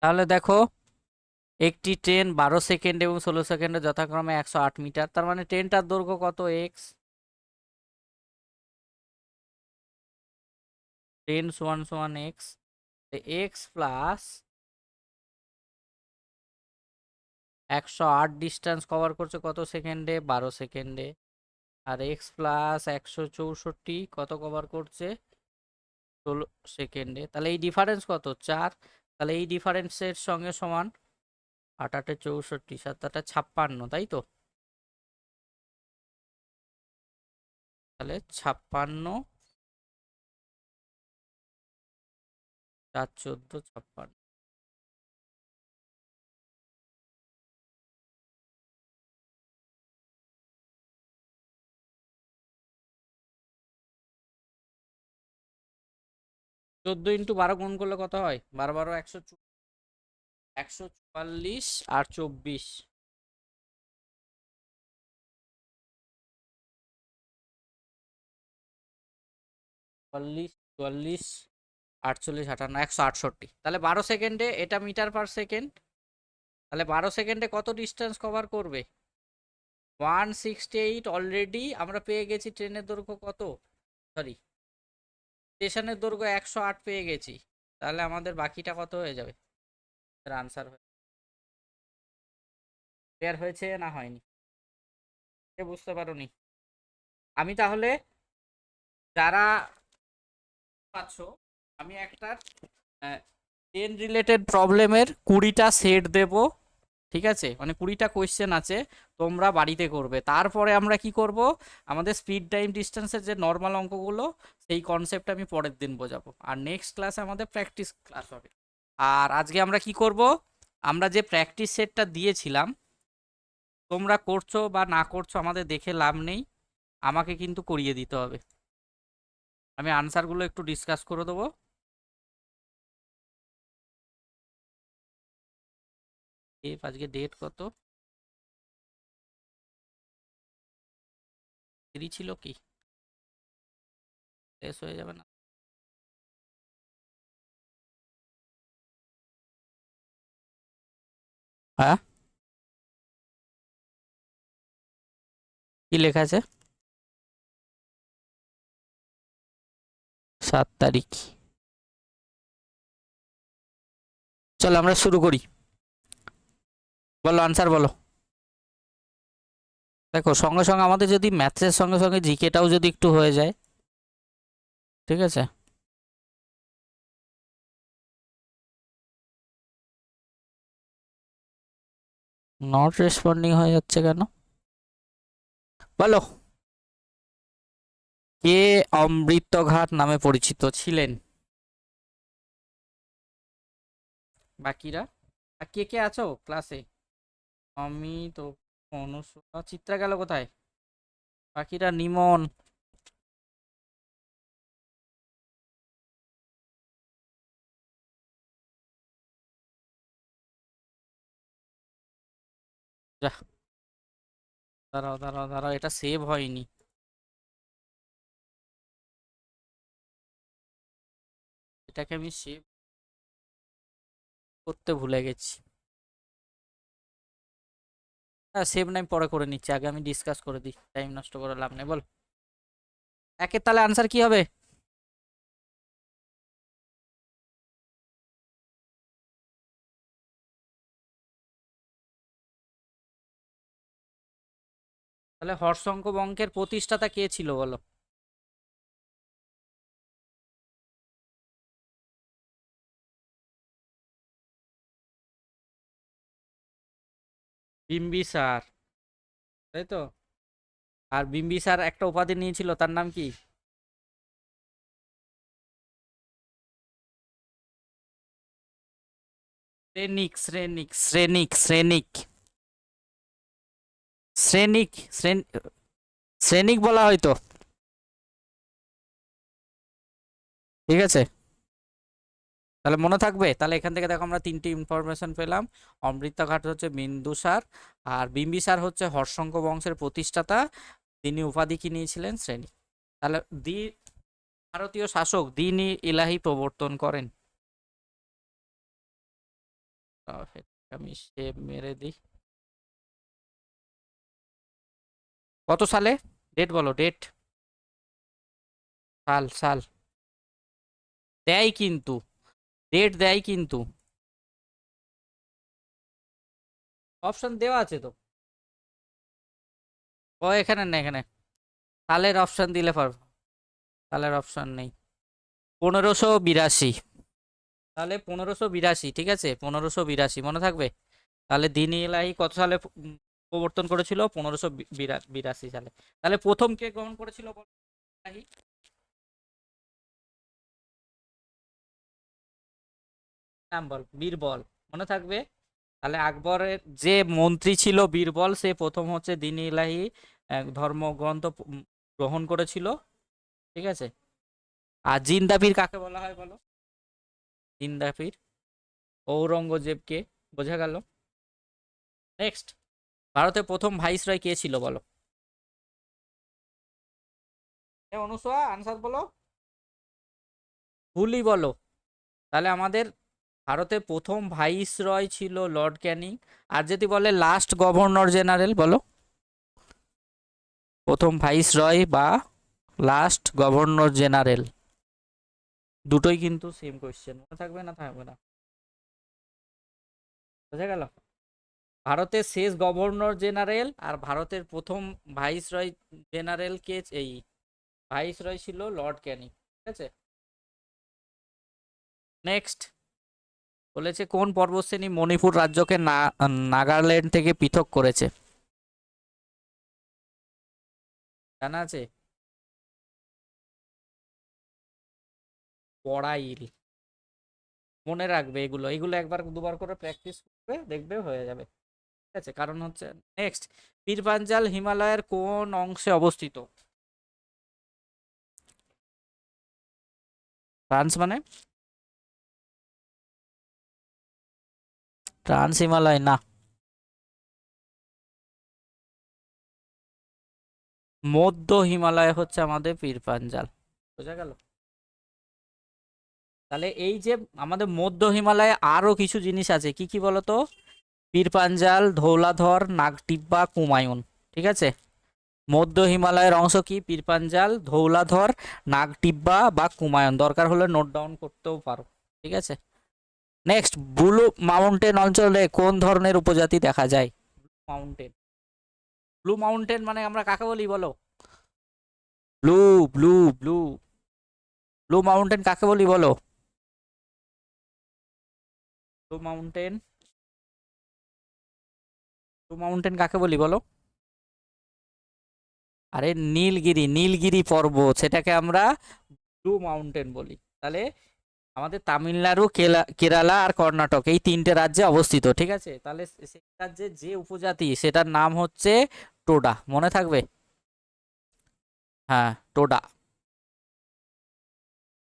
তাহলে দেখো, একটি ট্রেন 12 সেকেন্ড এবং 16 সেকেন্ডে যথাক্রমে 108 মিটার, তার মানে ট্রেনটার দৈর্ঘ্য কত? এক্স। ট্রেন সমান সমান x. X plus 108 distance cover করছে কত সেকেন্ডে? 12 সেকেন্ডে। আর এক্স প্লাস 164 কত কভার করছে? 16 সেকেন্ডে। তাহলে এই ডিফারেন্স কত? 4। তাহলে এই ডিফারেন্সের সঙ্গে সমান 8 8 64, 7 8 56, তাই তো? তাহলে 56, 4 14 56। 14 × 12 গুণ করলে কত হয়? 12 12 144 আর 24। 44 44 48 58 168। তাহলে 12 সেকেন্ডে এটা মিটার পার সেকেন্ড। তাহলে 12 সেকেন্ডে কত ডিস্টেন্স কভার করবে? 168। অলরেডি আমরা পেয়ে গেছি ট্রেনের দৈর্ঘ্য কত, সরি স্টেশনের দৈর্ঘ্য 108 পেয়ে গেছি। তাহলে আমাদের বাকিটা কত হয়ে যাবে? আনসার ক্লিয়ার হয়েছে না হয়নি? বুঝতে পারোনি? আমি তাহলে যারা পাচ্ছ, আমি একটা ট্রেন রিলেটেড প্রবলেমের 20টা সেট দেব, ঠিক আছে? মানে 20টা কোয়েশ্চেন আছে, তোমরা বাড়িতে করবে। তারপরে আমরা কি করব, আমাদের স্পিড টাইম ডিস্টেন্সের যে নর্মাল অঙ্কগুলো, সেই কনসেপ্ট আমি পরের দিন বোঝাবো। আর নেক্সট ক্লাসে আমাদের প্র্যাকটিস ক্লাস হবে। আর আজকে আমরা কি করব, আমরা যে প্র্যাকটিস সেটটা দিয়েছিলাম, তোমরা করছো বা না করছো আমাদের দেখে লাভ নেই, আমাকে কিন্তু করিয়ে দিতে হবে। আমি আনসারগুলো একটু ডিসকাস করে দেবো। আজকে ডেট কত? 3 ছিল কি? শেষ হয়ে যাবে না? হ্যাঁ, কি লেখা আছে? 7 তারিখ। চলো আমরা শুরু করি। বলো আনসার বলো। দেখো সঙ্গে সঙ্গে আমাদের যদি ম্যাথসের সঙ্গে সঙ্গে জিকেটাও যদি একটু হয়ে যায়, ঠিক আছে? নট রেসপন্ডিং হয়ে যাচ্ছে কেন? বলো। কে অমৃতঘাট নামে পরিচিত ছিলেন? বাকিরা আর কে কে আছো ক্লাসে? আমি তো, অনুষ্কা, চিত্রা গেল কোথায়? বাকিরা নিমন, যা, দাঁড়াও দাঁড়াও দাঁড়াও, এটা সেভ হয়নি। এটাকে আমি সেভ করতে ভুলে গেছি। হ্যাঁ, সেভ নাই, পরে করে নিচ্ছি, আগে আমি ডিসকাস করে দিই, টাইম নষ্ট করে লাভ নেই। বল একের তাহলে আনসার কি হবে? তাহলে হর্ষঙ্ক বঙ্কের প্রতিষ্ঠাতা কে ছিল বলো? বিম্বিসার, তাই তো? আর বিম্বিসার একটা উপাধি নিয়েছিল, তার নাম কি? শ্রেনিক শ্রেনিক শ্রেনিক শ্রেনিক শ্রেনিক শ্রেনিক বলা হয়তো, ঠিক আছে? তাহলে মনে থাকবে। তাহলে এখান থেকে দেখো আমরা 3টি ইনফরমেশন পেলাম। অমৃতঘাট হচ্ছে বিন্দুসার, আর বিম্বিসার হচ্ছে হর্ষঙ্ক বংশের প্রতিষ্ঠাতা, তিনি উপাধি কি নিয়েছিলেন? শ্রেণী। তাহলে ভারতীয় শাসক দিন ইলাহি প্রবর্তন করেন। আমি সেভ মেরে দিই। কত সালে? ডেট বলো, ডেট, সাল সাল দেয় কিন্তু, ডেট দেয় কিন্তু। অপশন দেওয়া আছে তো। ও এখানে না, এখানে সালের অপশন দিলে পারবো, সালের অপশন নেই। 1582। তাহলে 1582, ঠিক আছে? 1582 মনে থাকবে। তাহলে দিন ইলাহি কত সালে প্রবর্তন করেছিল? 1582 সালে। তাহলে প্রথম কে গ্রহণ করেছিল বলো? ইলাহি নাম বল, বীরবল। মনে থাকবে। তাহলে আকবরের যে মন্ত্রী ছিল বীরবল, সে প্রথম হচ্ছে দিন ইলাহি ধর্মগ্রন্থ গ্রহণ করেছিল। ঠিক আছে। আর জিন্দাপীর কাকে বলা হয় বলো? জিন্দাপীর ঔরঙ্গজেবকে। বোঝা গেল। নেক্সট, ভারতের প্রথম ভাইসরয় কে ছিল বলো? অনুসোয়া, আনসার বলো। ভুলই বলো। তাহলে আমাদের ভারতের প্রথম ভাইসরয় ছিল লর্ড ক্যানিং। আর যদি বলে লাস্ট গভর্নর জেনারেল বলো? প্রথম ভাইসরয় বা লাস্ট গভর্নর জেনারেল, দুটোই কিন্তু সেম কোয়েশ্চেন। মনে থাকবে না? থাকবে না। বোঝা গেল। ভারতের শেষ গভর্নর জেনারেল আর ভারতের প্রথম ভাইসরয় জেনারেল কে? এই ভাইসরয় ছিল লর্ড ক্যানিং। ঠিক আছে। নেক্সট বলেছে কোন পর্বতশ্রেণী মণিপুর রাজ্যকে নাগাল্যান্ড থেকে পৃথক করেছে? জানা আছে? বড়াইল। মনে রাখবে এগুলো, এগুলো একবার দুবার করে প্র্যাকটিস করবে, দেখবে হয়ে যাবে। ঠিক আছে। কারণ হচ্ছে নেক্সট, পীরপাঞ্জাল হিমালয়ের কোন অংশে অবস্থিত? ফ্রান্স মানে? ট্রান্স হিমালয় না, মধ্য হিমালয় হচ্ছে আমাদের পীরপাঞ্জাল। বোঝা গেল। তাহলে এই যে আমাদের মধ্য হিমালয়ে আরো কিছু জিনিস আছে, কি কি বলতো? পীরপাঞ্জাল, ধৌলাধর, নাগটিব্বা, কুমায়ুন। ঠিক আছে। মধ্য হিমালয়ের অংশ কি? পীরপাঞ্জাল, ধৌলাধর, নাগটিব্বা বা কুমায়ুন। দরকার হলে নোট ডাউন করতেও পারো। ঠিক আছে। নেক্সট, ব্লু মাউন্টেন অঞ্চলে কোন ধরনের উপজাতি দেখা যায়? মাউন্টেন, ব্লু মাউন্টেন মানে আমরা কাকে বলি বলো? Blue, blue, blue, blue mountain কাকে বলি বলো? ব্লু মাউন্টেন, ব্লু মাউন্টেন কাকে বলি বলো? আরে নীলগিরি, নীলগিরি পর্বত, সেটাকে আমরা ব্লু মাউন্টেন বলি। তাহলে আমাদের তামিলনাড়ু, কেরালা আর কর্ণাটক এই তিনটে রাজ্যে অবস্থিত। ঠিক আছে। তাহলে সেই রাজ্যের যে উপজাতি সেটার নাম হচ্ছে টোডা। মনে থাকবে। হ্যাঁ, টোডা।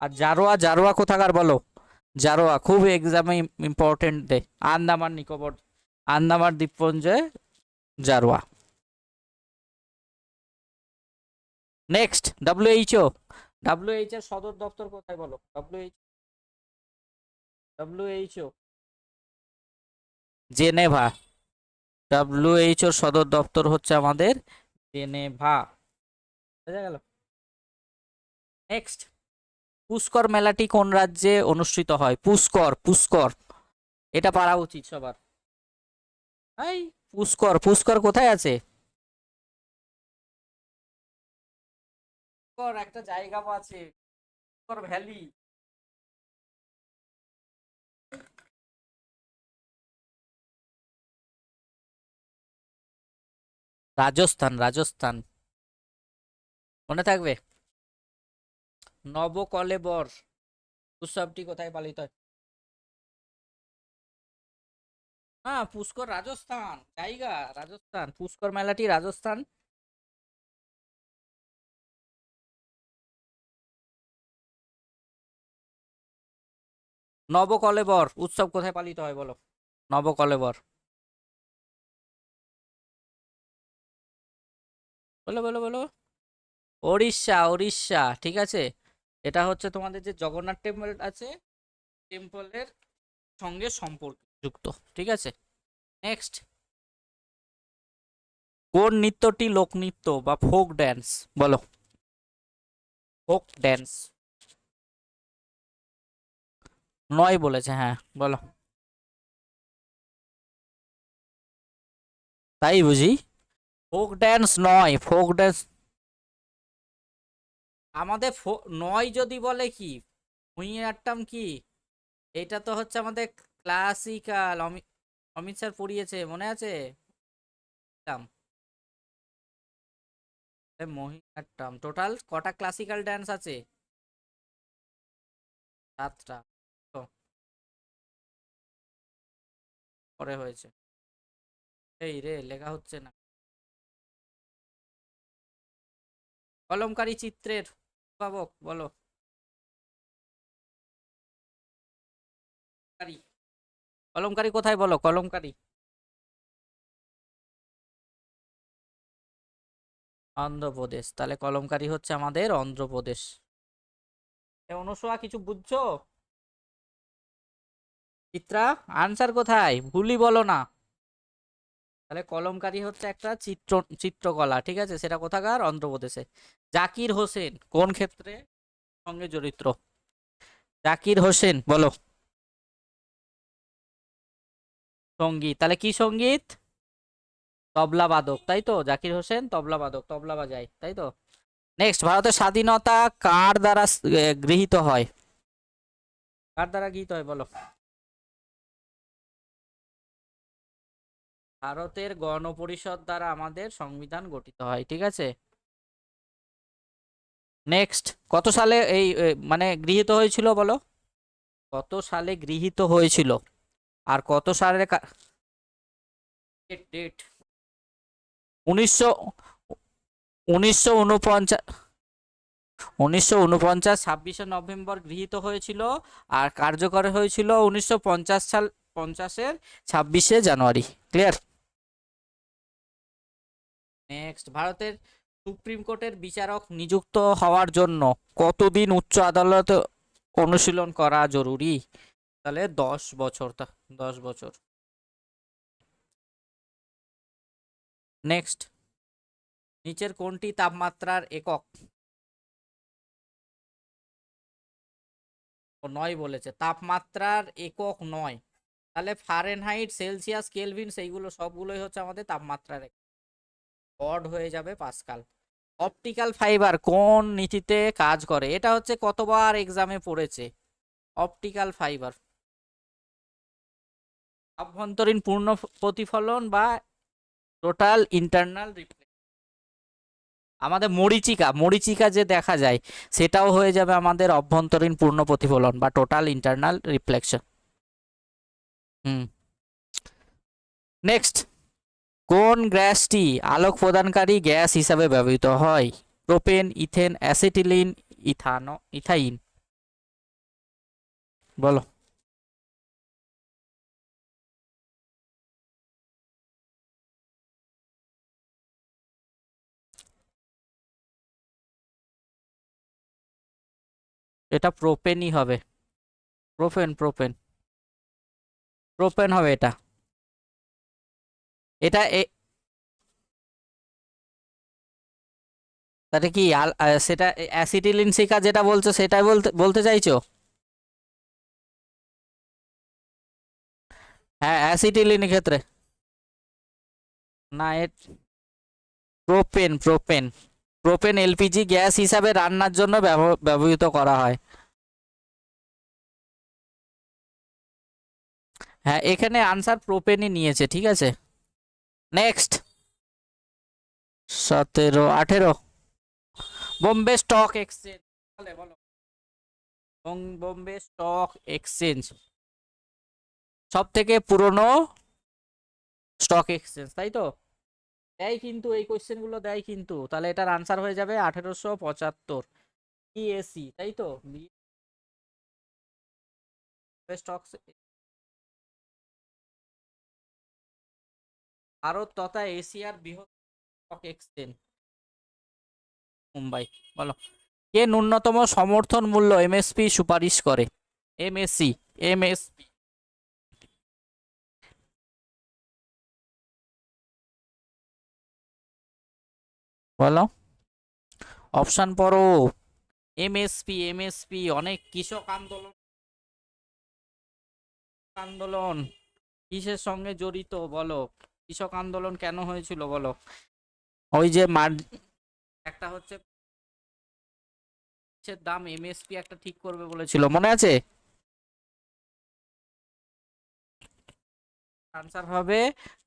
আর জারোয়া, জারোয়া কোথাকার বলো? জারোয়া খুব এক্সামে ইম্পর্টেন্ট দে। আন্দামান নিকোবর, আন্দামান দ্বীপপুঞ্জে জারোয়া। নেক্সট, ডব্লিউএইচও, ডব্লিউএইচ এর সদর দপ্তর কোথায় বলো? WH, WHO Geneva. ডব্লিউএইচওর সদর দপ্তর হচ্ছে আমাদের জেনেভা। বোঝা গেল। নেক্সট, পুষ্কর মেলাটি কোন রাজ্যে অনুষ্ঠিত হয়? পুষ্কর, পুষ্কর, এটা পারা উচিত সবার। এই পুষ্কর, পুষ্কর কোথায় আছে? পুষ্কর একটা জায়গা আছে, পুষ্কর ভ্যালি। রাজস্থান, রাজস্থান। মনে থাকবে। নবকলেবর উৎসবটি কোথায় পালিত হয়? হ্যাঁ, পুষ্কর রাজস্থান জায়গা, রাজস্থান। পুষ্কর মেলাটি রাজস্থান। নবকলেবর উৎসব কোথায় পালিত হয় বলো? নবকলেবর, বলো বলো বলো। ওড়িশা, ওড়িশা। ঠিক আছে। এটা হচ্ছে তোমাদের যে জগন্নাথ টেম্পল আছে, টেম্পলের সঙ্গে সম্পর্ক যুক্ত। ঠিক আছে। নেক্সট, কোন নৃত্যটি লোকনৃত্য বা ফোক ড্যান্স বলো? ফোক ড্যান্স নয় বলেছে, হ্যাঁ বলো। তাই বুঝি। ফোক ড্যান্স নয়, ফোক ড্যান্স আমাদের নয় যদি বলে কি হুইয়াট্টাম কি, এটা তো হচ্ছে আমাদের ক্লাসিক্যাল। অমিত স্যার পড়িয়েছে, মনে আছে? মোহিনীঅট্টম। টোটাল কটা ক্লাসিক্যাল ড্যান্স আছে? 7টা। তো পরে হয়েছে। এই রে, লেখা হচ্ছে না। কলমকারী চিত্রের উদ্ভাবক বলো। কলমকারী কোথায় বলো, কলমকারী? অন্ধ্রপ্রদেশ। তাহলে কলমকারী হচ্ছে আমাদের অন্ধ্রপ্রদেশ। অনুসোয়া কিছু বুঝছো? চিত্রা, আনসার কোথায়? ভুলই বলো না। তাহলে কলমকারী হচ্ছে একটা চিত্রকলা, ঠিক আছে? সেটা কোথাকার? অন্ধ্রপ্রদেশে। জাকির হোসেন কোন ক্ষেত্রে সঙ্গে জড়িত? জাকির হোসেন বলো। সঙ্গীত। তাহলে কি সঙ্গীত? তবলা বাদক, তাই তো? জাকির হোসেন তবলা বাদক, তবলা বাজায়, তাই তো? নেক্সট, ভারতের স্বাধীনতা কার দ্বারা গৃহীত হয়? কার দ্বারা গৃহীত হয় বলো? ভারতের গণপরিষদ দ্বারা আমাদের সংবিধান গঠিত হয়, ঠিক আছে? নেক্সট, কত সালে এই মানে গৃহীত হয়েছিল বলো? কত সালে গৃহীত হয়েছিল? আর কত সালে ডেট? 1900, 1949। 1949 26শে নভেম্বর গৃহীত হয়েছিল। আর কার্যকর হয়েছিল 1950 সাল, 50-এর 26শে জানুয়ারি। ক্লিয়ার? নেক্সট, ভারতের সুপ্রিম কোর্টের বিচারক নিযুক্ত হওয়ার জন্য কতদিন উচ্চ আদালতে অনুশীলন করা জরুরি? তাহলে 10 বছর। 10 বছর। নেক্সট, নিচের কোনটি তাপমাত্রার একক? ও নয় বলেছে, তাপমাত্রার একক নয়। তাহলে ফারেনহাইট, সেলসিয়াস, কেলভিন সেইগুলো সবগুলোই হচ্ছে আমাদের তাপমাত্রার একক। অড হয়ে যাবে পাস্কাল। অপটিক্যাল ফাইবার কোন নীতিতে কাজ করে? এটা হচ্ছে কতবার এক্সামে পড়েছে। অপটিক্যাল ফাইবার অভ্যন্তরীণ পূর্ণ প্রতিফলন বা টোটাল ইন্টারনাল রিফ্লেকশন। আমাদের মরিচিকা, মরিচিকা যে দেখা যায় সেটাও হয়ে যাবে আমাদের অভ্যন্তরীণ পূর্ণ প্রতিফলন বা টোটাল ইন্টারনাল রিফ্লেকশন। হুম। নেক্সট, কোন গ্যাসটি আলোক প্রদানকারী গ্যাস হিসাবে ব্যবহৃত হয়? প্রোপেন, ইথেন, অ্যাসিটিলিন, ইথাইন বলো। এটা প্রোপেনই হবে। প্রোপেন, প্রোপেন, প্রোপেন হবে এটা। এটা তাহলে কি সেটা অ্যাসিটিলিন শিকা যেটা বলছো সেটাই বলতে বলতে চাইছো? হ্যাঁ, অ্যাসিটিলিনের ক্ষেত্রে। না, propane, propane. Propane LPG gas হিসাবে রান্নার জন্য ব্যবহৃত করা হয়। হ্যাঁ, এখানে আনসার প্রোপেনই নিয়েছে, ঠিক আছে? নেক্সট, 17, 18। বোম্বে স্টক এক্সচেঞ্জ বলো। বোম্বে স্টক এক্সচেঞ্জ সব থেকে পুরনো স্টক এক্সচেঞ্জ, তাই তো? দেয় কিন্তু, এই কোশ্চেন গুলো দেয় কিন্তু। তাহলে এটার আনসার হয়ে যাবে 1875 বিএসি, তাই তো? স্টক, ভারত তথা এশিয়ার বৃহৎ স্টক এক্সচেঞ্জ মুম্বাই। বলো। কে ন্যূনতম সমর্থন মূল্য এমএসপি সুপারিশ করে? এমএসসি, এমএসপি বলো। অপশন পড়ো। এমএসপি, এমএসপি অনেক কৃষক আন্দোলন, আন্দোলন কিসের সঙ্গে জড়িত বলো? কৃষক আন্দোলন কেন হয়েছিল বলো? ওই যে একটা হচ্ছে দাম এমএসপি একটা ঠিক করবে বলেছিল, মনে আছে? আনসার হবে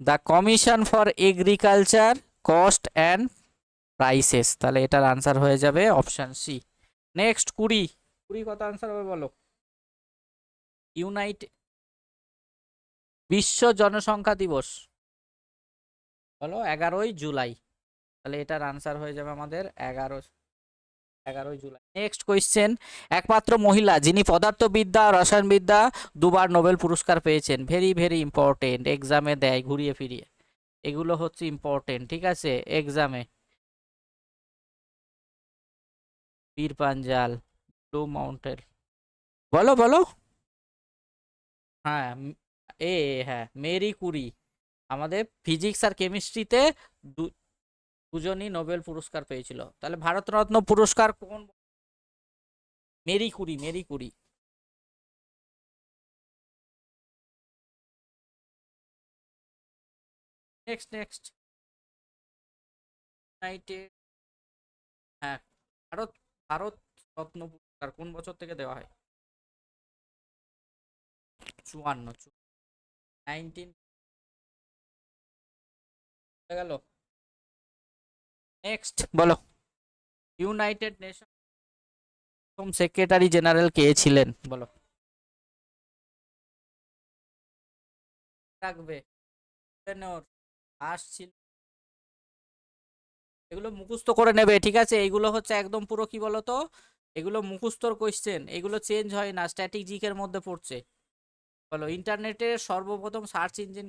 the commission for agriculture cost and prices. তাহলে এটার আনসার হয়ে যাবে অপশন সি। নেক্সট 20, 20 কত আনসার হবে বলো? ইউনাইটেড বিশ্ব জনসংখ্যা দিবস বলো 11ই জুলাই। তাহলে এটার আনসার হয়ে যাবে আমাদের 11ই জুলাই। নেক্সট কোয়েশ্চেন, একমাত্র মহিলা যিনি পদার্থবিদ্যা রসায়নবিদ্যা দুবার নোবেল পুরস্কার পেয়েছেন। ভেরি ভেরি ইম্পর্টেন্ট, এক্সামে দেয় ঘুরিয়ে ফিরিয়ে, এগুলো হচ্ছে ইম্পর্টেন্ট, ঠিক আছে এক্সামে। বীর পাঞ্জাল, ব্লু মাউন্টেন, বলো বলো। হ্যাঁ এ হ্যাঁ মেরি কুরি, আমাদের ফিজিক্স আর কেমিস্ট্রিতে দুজনই নোবেল পুরস্কার পেয়েছিল। তাহলে ভারতরত্ন পুরস্কার কোন? Marie Curie, Marie Curie. Next next, united, হ্যাঁ ভারত, ভারত রত্ন পুরস্কার কোন বছর থেকে দেওয়া হয়? 54, 19 গেল। নেক্সট বলো, ইউনাইটেড নেশন প্রথম সেক্রেটারি জেনারেল কে ছিলেন বলো? রাখবে আসছিল, এগুলো মুখস্থ করে নেবে, ঠিক আছে? এগুলো হচ্ছে একদম পুরো কি বলতো, এগুলো মুখস্থর কোশ্চেন, এগুলো চেঞ্জ হয় না, স্ট্র্যাটেজিকের মধ্যে পড়ছে। বলো ইন্টারনেটের সর্বপ্রথম সার্চ ইঞ্জিন,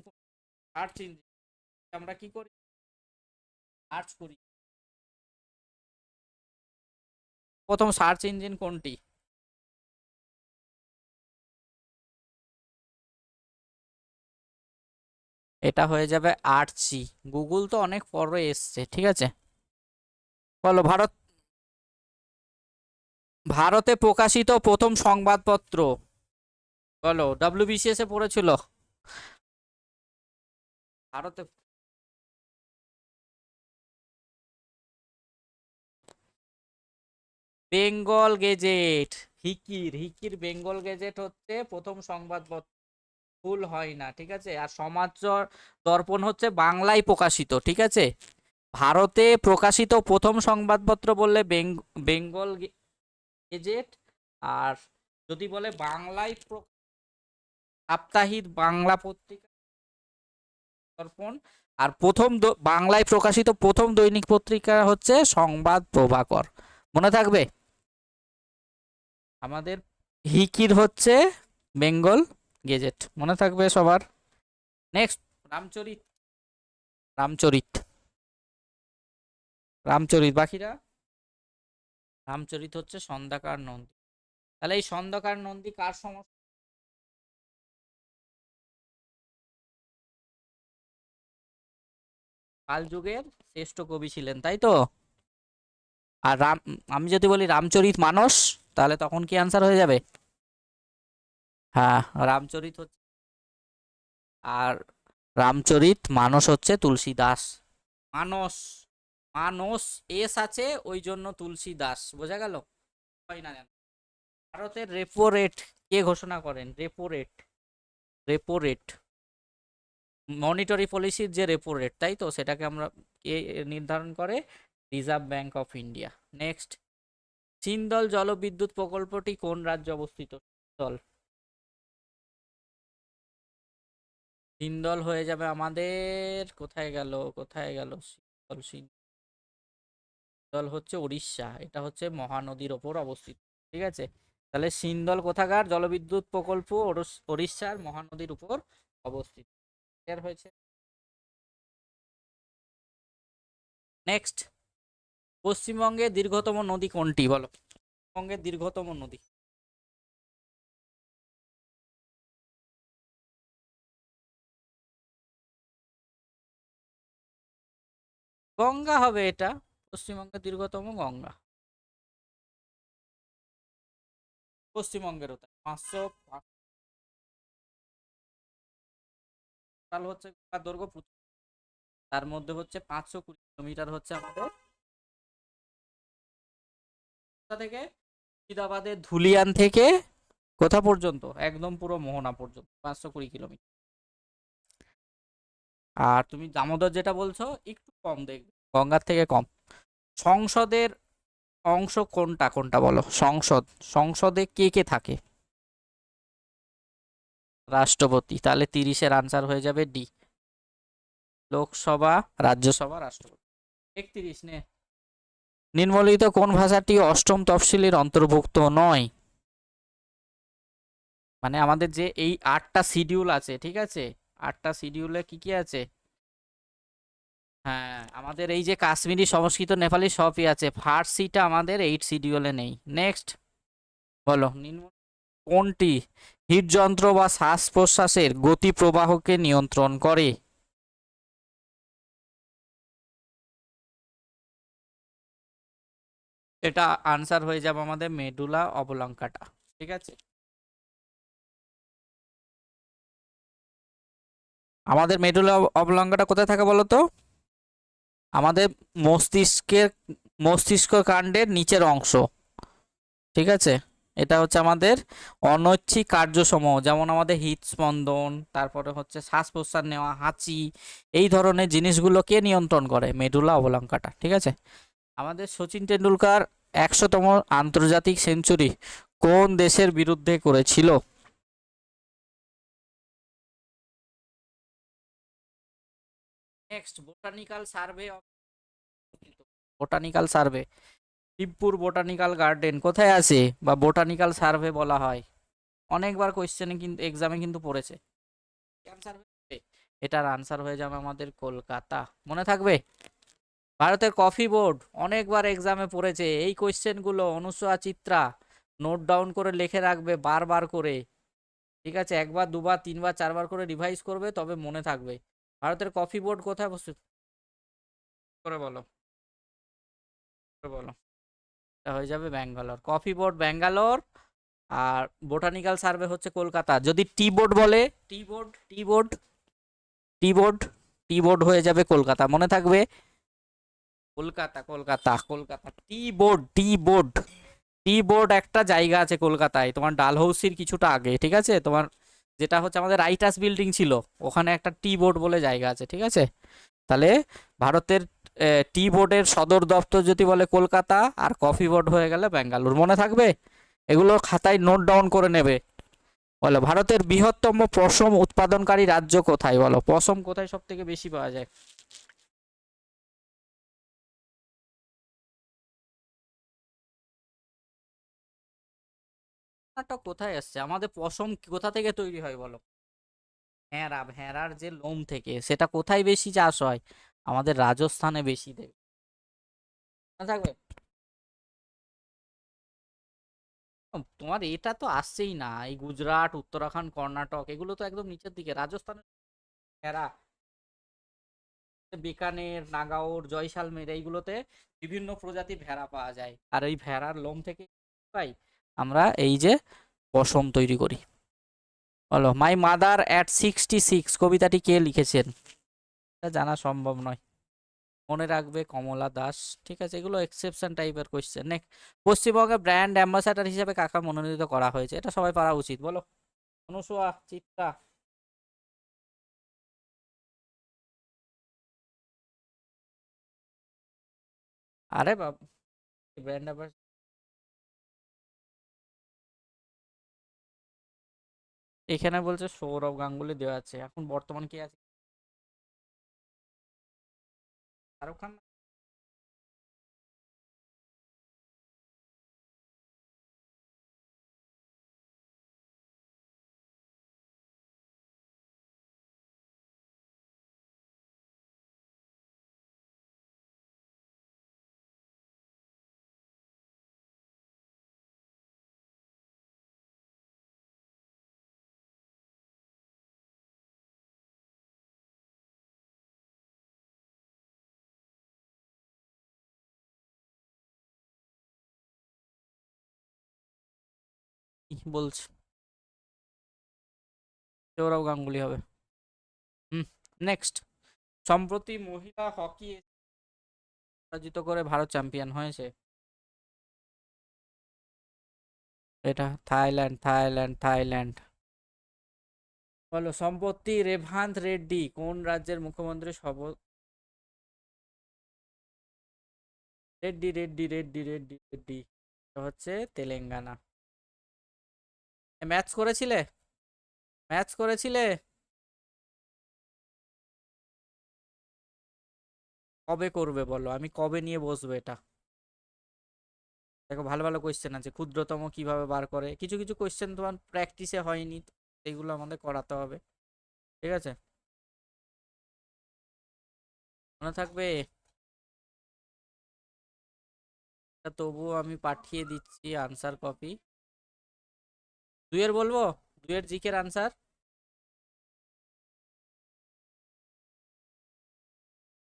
সার্চ ইঞ্জিন আমরা কি করি, সার্চ করি, প্রথম সার্চ ইঞ্জিন কোনটি? এটা হয়ে যাবে আর্চি। গুগল তো অনেক পরে এসছে, ঠিক আছে। বলো ভারতে প্রকাশিত প্রথম সংবাদপত্র বলো, ডব্লিউবিসিএস এ পড়েছিল ভারতে। বেঙ্গল গেজেট, হিকির, হিকির বেঙ্গল গেজেট হচ্ছে প্রথম সংবাদপত্র, ভুল হয় না, ঠিক আছে। আর সমাজ দর্পণ হচ্ছে বাংলায় প্রকাশিত, ঠিক আছে। ভারতে প্রকাশিত প্রথম সংবাদপত্র বললে বেঙ্গল গেজেট। আর যদি বলে বাংলায় সাপ্তাহিক বাংলা পত্রিকা দর্পণ। আর প্রথম বাংলায় প্রকাশিত প্রথম দৈনিক পত্রিকা হচ্ছে সংবাদ প্রভাকর, মনে থাকবে আমাদের। হিকির হচ্ছে বেঙ্গল গেজেট, মনে থাকবে সবার। নেক্সট, রামচরিত, রামচরিত, রামচরিত বাকিরা। রামচরিত হচ্ছে সন্ধ্যাকার নন্দী। তাহলে এই সন্ধ্যাকার নন্দী কার সমস্ত? কাল যুগের শ্রেষ্ঠ কবি ছিলেন, তাই তো। আর আমি যদি বলি রামচরিত মানস, তাহলে তখন কি আনসার হয়ে যাবে? হ্যাঁ রামচরিত হচ্ছে, আর রামচরিত মানস হচ্ছে তুলসী দাস। মানস, মানস এস আছে ওই জন্য তুলসী দাস, বোঝা গেল? হয় না জানো? ভারতের রেপো রেট কে ঘোষণা করেন? Repo rate, repo rate monetary পলিসির যে রেপো রেট, তাই তো, সেটাকে আমরা কে নির্ধারণ করে? Reserve bank of India. Next, সিন্দল জলবিদ্যুৎ প্রকল্পটি কোন রাজ্যে অবস্থিত? সিন্দল, সিন্দল হয়ে যাবে আমাদের, কোথায় গেল, কোথায় গেল সিন্দল? সিন্দল হচ্ছে উড়িষ্যা, এটা হচ্ছে মহানদীর ওপর অবস্থিত, ঠিক আছে। তাহলে সিন্দল কোথাকার জলবিদ্যুৎ প্রকল্প? উড়িষ্যার মহানদীর উপর অবস্থিত। ক্লিয়ার হয়েছে? নেক্সট, পশ্চিমবঙ্গের দীর্ঘতম নদী কোনটি বলো? পশ্চিমবঙ্গের দীর্ঘতম নদী, গঙ্গা হবে এটা, পশ্চিমবঙ্গের দীর্ঘতম গঙ্গা। পশ্চিমবঙ্গেরও তাই, 500 হচ্ছে গঙ্গার দৈর্ঘ্য, তার মধ্যে হচ্ছে 520 কিলোমিটার হচ্ছে আমাদের কোথা থেকে, মুর্শিদাবাদের ধুলিয়ান থেকে কোথা পর্যন্ত, একদম পুরো মোহনা পর্যন্ত 520 কিলোমিটার। আর তুমি দামোদর যেটা বলছো একটু কম দেখবে, গঙ্গার থেকে কম। সংসদের অংশ কোনটা কোনটা বলো? সংসদ, সংসদে কে কে থাকে? রাষ্ট্রপতি, তাহলে 30-এর আনসার হয়ে যাবে ডি। লোকসভা, রাজ্যসভা, রাষ্ট্রপতি। 31 নে। নিম্নলিখিত কোন ভাষাটি অষ্টম তফসিলের অন্তর্ভুক্ত নয়? মানে আমাদের যে এই 8টা শিডিউল আছে, ঠিক আছে, 8টা শিডিউলে কি কি আছে? হ্যাঁ, আমাদের এই যে কাশ্মীরি, সংস্কৃত, নেপালি সবই আছে, ফার্সিটা আমাদের 8 শিডিউলে নেই। নেক্সট বলো, নিম্ন কোনটি হৃদযন্ত্র বা শ্বাস প্রশ্বাসের গতি প্রবাহকে নিয়ন্ত্রণ করে? এটা আনসার হয়ে যাবে আমাদের মেডুলা অবলঙ্কাটা, ঠিক আছে। আমাদের মেডুলা অবলঙ্কাটা কোথায় থাকে বলো তো? আমাদের মস্তিষ্কের, মস্তিষ্ক কাণ্ডের নিচের অংশ, ঠিক আছে। এটা হচ্ছে আমাদের অনৈচ্ছিক কার্যসমূহ, যেমন আমাদের হৃদস্পন্দন, তারপরে হচ্ছে শ্বাস প্রশ্বাস নেওয়া, হাঁচি, এই ধরনের জিনিসগুলোকে নিয়ন্ত্রণ করে মেডুলা অবলঙ্কাটা, ঠিক আছে। আমাদের সচিন টেন্ডুলকার 100তম আন্তর্জাতিক সেঞ্চুরি কোন দেশের বিরুদ্ধে করেছিল? Next, botanical survey of, botanical survey, Shibpur botanical garden কোথায় আছে বা বোটানিক্যাল সার্ভে বলা হয়? অনেকবার কোয়েশ্চেনে কিন্তু, এক্সামে কিন্তু পড়েছে। আনসার হবে, এটার আনসার হয়ে যাবে আমাদের কলকাতা, মনে থাকবে। ভারতের কফি বোর্ড, অনেকবার এক্সামে পড়েছে এই কোয়েশ্চেনগুলো, অনুসয়া চিত্রা, নোট ডাউন করে লিখে রাখবে বারবার করে, ঠিক আছে, একবার দুবার তিনবার চারবার করে রিভাইজ করবে, তবে মনে থাকবে। ভারতের কফি বোর্ড কোথায় অবস্থিত? করে বলো, করে বলো। এটা হয়ে যাবে ব্যাঙ্গালোর, কফি বোর্ড ব্যাঙ্গালোর। আর বোটানিক্যাল সার্ভে হচ্ছে কলকাতা। যদি টি বোর্ড বলে, tea board, tea board, tea board, tea board হয়ে যাবে কলকাতা, মনে থাকবে। Kolkata, Kolkata, Kolkata, tea board, tea board, tea board একটা জায়গা আছে কলকাতায়, তোমার ডালহৌসির কিছুটা আগে, ঠিক আছে, তোমার যেটা হচ্ছে আমাদের রাইটার্স বিল্ডিং ছিল, ওখানে একটা টি বোর্ড বলে জায়গা আছে, ঠিক আছে। তাহলে ভারতের টি বোর্ডের সদর দপ্তর যদি বলে কলকাতা, আর কফি বোর্ড হয়ে গেলে ব্যাঙ্গালোর, মনে থাকবে। এগুলো খাতায় নোট ডাউন করে নেবে। বলো, ভারতের বৃহত্তম পশম উৎপাদনকারী রাজ্য কোথায়? বলো, পশম কোথায় সব থেকে বেশি পাওয়া যায়? কর্ণাটক কোথায় আসছে? আমাদের পশম কোথা থেকে তৈরি হয় বলো? ভেড়া, ভেড়ার যে লোম থেকে, সেটা কোথায় বেশি চাষ হয়? আমাদের রাজস্থানে বেশি দেবে, মনে থাকবে। তোমার এটা তো আসছেই না, এই গুজরাট, উত্তরাখণ্ড, কর্ণাটক, এগুলো তো একদম নিচের দিকে। রাজস্থানের ভেড়া, বিকানের, নাগাওর, জয়সালমের, এইগুলোতে বিভিন্ন প্রজাতির ভেড়া পাওয়া যায়, আর এই ভেড়ার লোম থেকে পাই আমরা এই যে পশম তৈরি করি। বলো, মাই মাদার অ্যাট 66 কবিতাটি কে লিখেছেন? এটা জানা সম্ভব নয়, মনে রাখবে কমলা দাস, ঠিক আছে। এগুলো এক্সেপশন টাইপের কোয়েশ্চেন। নেক্সট, পশ্চিমবঙ্গে ব্র্যান্ড অ্যাম্বাসাডার হিসেবে কাকা মনোনীত করা হয়েছে? এটা সবাই পারা উচিত, বলো। অনুসোয়া, চিত্রা। আরে বাবা, ব্র্যান্ড অ্যাম্বাসাডার, এখানে বলছে সৌরভ গাঙ্গুলি দেওয়া আছে, এখন বর্তমান কে আছে? শাহরুখ খান। কি বলছে? সৌরভ গাঙ্গুলি হবে। হুম। নেক্সট, সম্প্রতি মহিলা হকি পরাজিত করে ভারত চ্যাম্পিয়ন হয়েছে? এটা থাইল্যান্ড, থাইল্যান্ড, থাইল্যান্ড। বলো, সম্পত্তি রেভান্থ রেড্ডি কোন রাজ্যের মুখ্যমন্ত্রী? রেড্ডি রেড্ডি রেড্ডি রেড্ডি রেড্ডি। এটা হচ্ছে তেলেঙ্গানা। ম্যাথস করেছিলে? ম্যাথস করেছিলে? কবে করবে বলো, আমি কবে নিয়ে বসবো এটা? দেখো, ভালো ভালো কোয়েশ্চেন আছে, ক্ষুদ্রতম কিভাবে বার করে, কিছু কিছু কোয়েশ্চেন তোমার প্র্যাকটিসে হয়নি, এগুলো আমাদের করাতে হবে। ঠিক আছে, মনে থাকবে। তা তবুও আমি পাঠিয়ে দিচ্ছি আনসার কপি। দুইয়ের বলবো, দুইয়ের জিকের আনসার।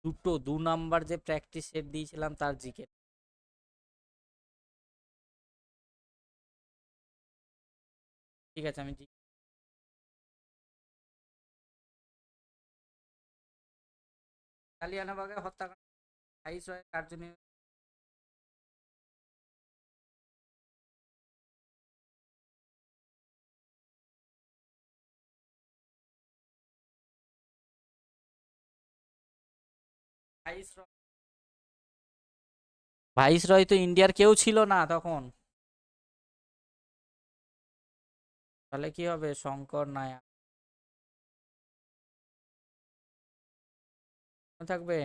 দুটো, 2 নাম্বার যে প্র্যাকটিস সেট দিয়েছিলাম তার জিকে। ঠিক আছে, আমি জালিয়ানবাগে হত্যাকাণ্ড 22 রায় কার্যনির্বাহী। 22 রয় তো ইন্ডিয়ার কেউ ছিল না তখন। তাহলে কি হবে? শঙ্কর নায়ার। মনে থাকবে,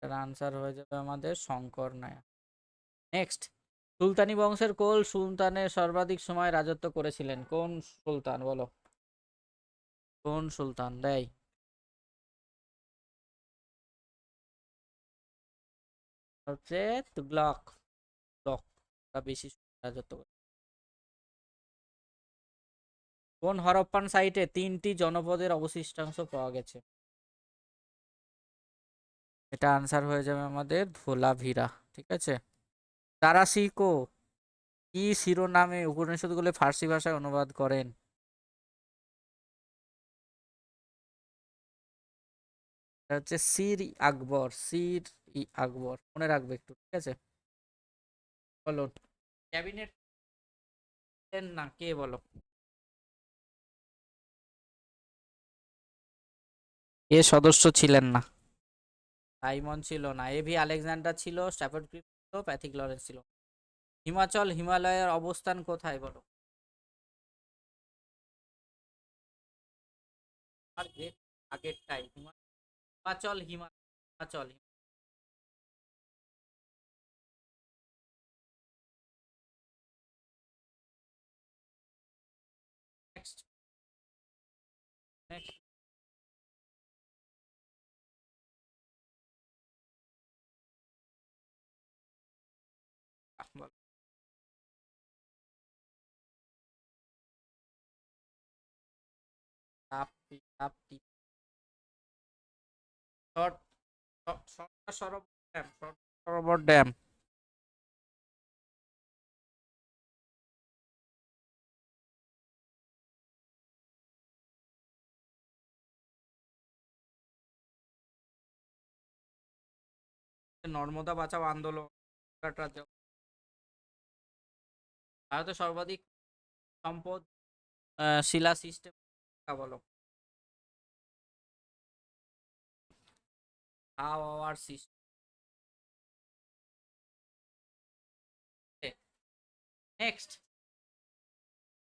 এর আনসার হয়ে যাবে আমাদের শঙ্কর নায়ার। নেক্সট, সুলতানি বংশের কোন সুলতানের সর্বাধিক সময় রাজত্ব করেছিলেন? কোন সুলতান বলো? কোন সুলতান দেয়? হচ্ছে তুগলক। তুগলক বেশি সময় রাজত্ব করে। কোন হরপ্পান সাইটে 3টি জনপদের অবশিষ্টাংশ পাওয়া গেছে? এটা আনসার হয়ে যাবে আমাদের ধোলাভিরা। ঠিক আছে, তারাশিকো কি শিরোনামে উপনিষদগুলো ফার্সি ভাষায় অনুবাদ করেন? এটা হচ্ছে সির ই আকবর, সির ই আকবর, মনে রাখবে একটু। ঠিক আছে, বলো, ক্যাবিনেট না কে বলো? এ সদস্য ছিলেন না। সাইমন ছিল না, এভি আলেকজান্ডার ছিল, স্ট্যাফোর্ড ক্রিপ্স ছিল, প্যাথিক লরেন্স ছিল। হিমাচল হিমালয়ের অবস্থান কোথায় বলো? আর যে আগেরটাই হিমাচল হিমাচল। Next, next. বলো, তাপ্তি তাপ্তি শর্ট সরকার সরোবর ড্যাম, সরোবর ড্যাম। নর্মদা বাঁচাও আন্দোলন। ভারতের সর্বাধিক সম্পদ শিলা সিস্টেম বলো? হাওয়ার সিস্টেম। নেক্সট,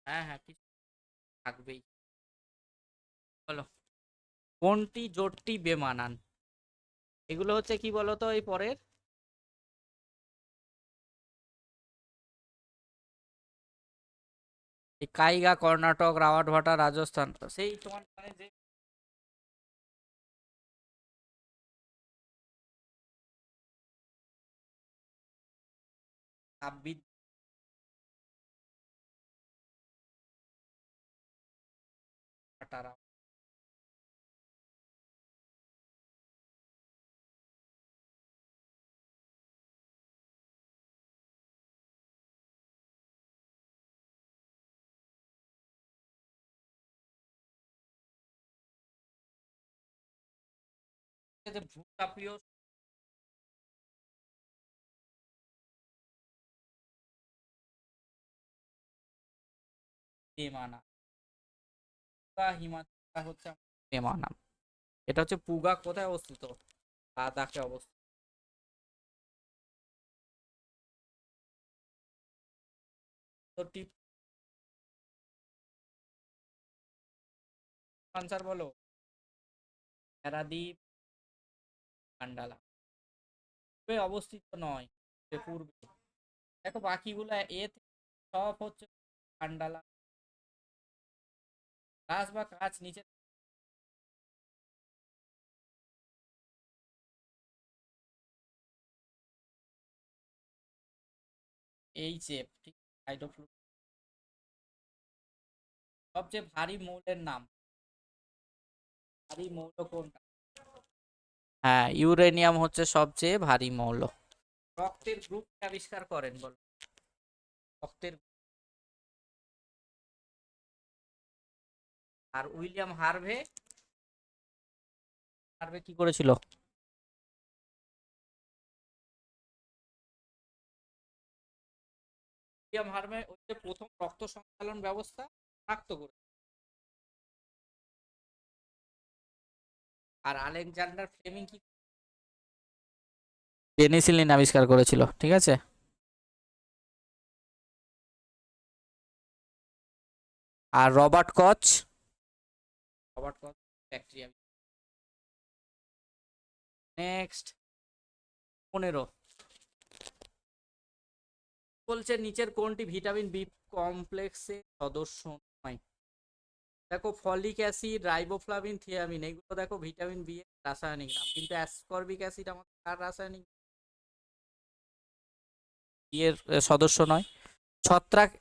হ্যাঁ হ্যাঁ, কিছু থাকবেই। বলো, কোনটি জোটটি বেমানান? এগুলো হচ্ছে কি বলতো এই পরের? এই কাইগা কর্ণাটক, রাওয়াট ভাটা রাজস্থান, তো সেই তোমার মানে যে তাপবিদ্যুৎ ভাটারা। যে ভূতাপীয় বেমানান। পুগা হিমাচল হচ্ছে নেমা নাম। এটা হচ্ছে পুগা কোথায় অবস্থিত? লাদাখে অবস্থিত। তো টিপ আনসার বলো। প্যারাদ্বীপ, কান্ডালা অবস্থিত নয়, পূর্বে। দেখো বাকিগুলো এ সব হচ্ছে কান্ডালা। গাছ বা কাজ নিচে এই চেপ ঠিক। হাইড্রোফ্লুইড। সবচেয়ে ভারী মৌলের নাম। ভারী মৌল কোনটা? হ্যাঁ, ইউরেনিয়াম হচ্ছে সবচেয়ে ভারী মৌল। রক্তের গ্রুপ আবিষ্কার করেন বলো। রক্তের। আর উইলিয়াম হার্ভে। হার্ভে কি করেছিল? উইলিয়াম হার্ভে ওই যে প্রথম রক্ত সঞ্চালন ব্যবস্থা শনাক্ত করে। আর আলেকজান্ডার ফ্লেমিং কি পেনিসিলিন আবিষ্কার করেছিল, ঠিক আছে। আর রবার্ট কচ। রবার্ট কচ ব্যাকটেরিয়া। নেক্সট 15 বলছে নিচের কোনটি ভিটামিন বি কমপ্লেক্সের সদস্য নয়? দেখো ফলিক অ্যাসিড, রাইবোফ্লাভিন, থিয়ামিন, এগুলো দেখো ভিটামিন বি এর রাসায়নিক নাম, কিন্তু অ্যাসকর্বিক অ্যাসিড আমাদের কার রাসায়নিক এর সদস্য নয়। ছত্রাক।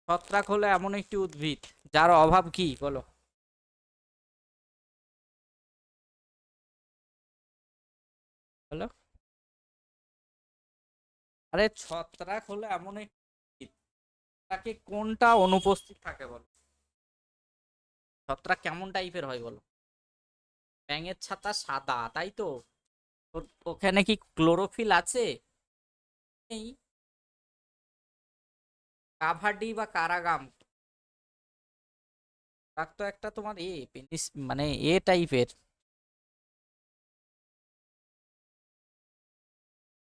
ছত্রাক হলো এমন একটি উদ্ভিদ যার অভাব কি বলো। বলো। আরে ছত্রাক হলো এমন একটি উদ্ভিদ, তাকে কোনটা অনুপস্থিত থাকে বলো। ছত্রাক কেমন টাইপের হয় বলো। ব্যাঙের ছাতা সাদা, তাই তো। ওখানে কি ক্লোরোফিল আছে? এই কাভার্ডি বা কারাগাম তো একটা তোমার মানে এ টাইপের।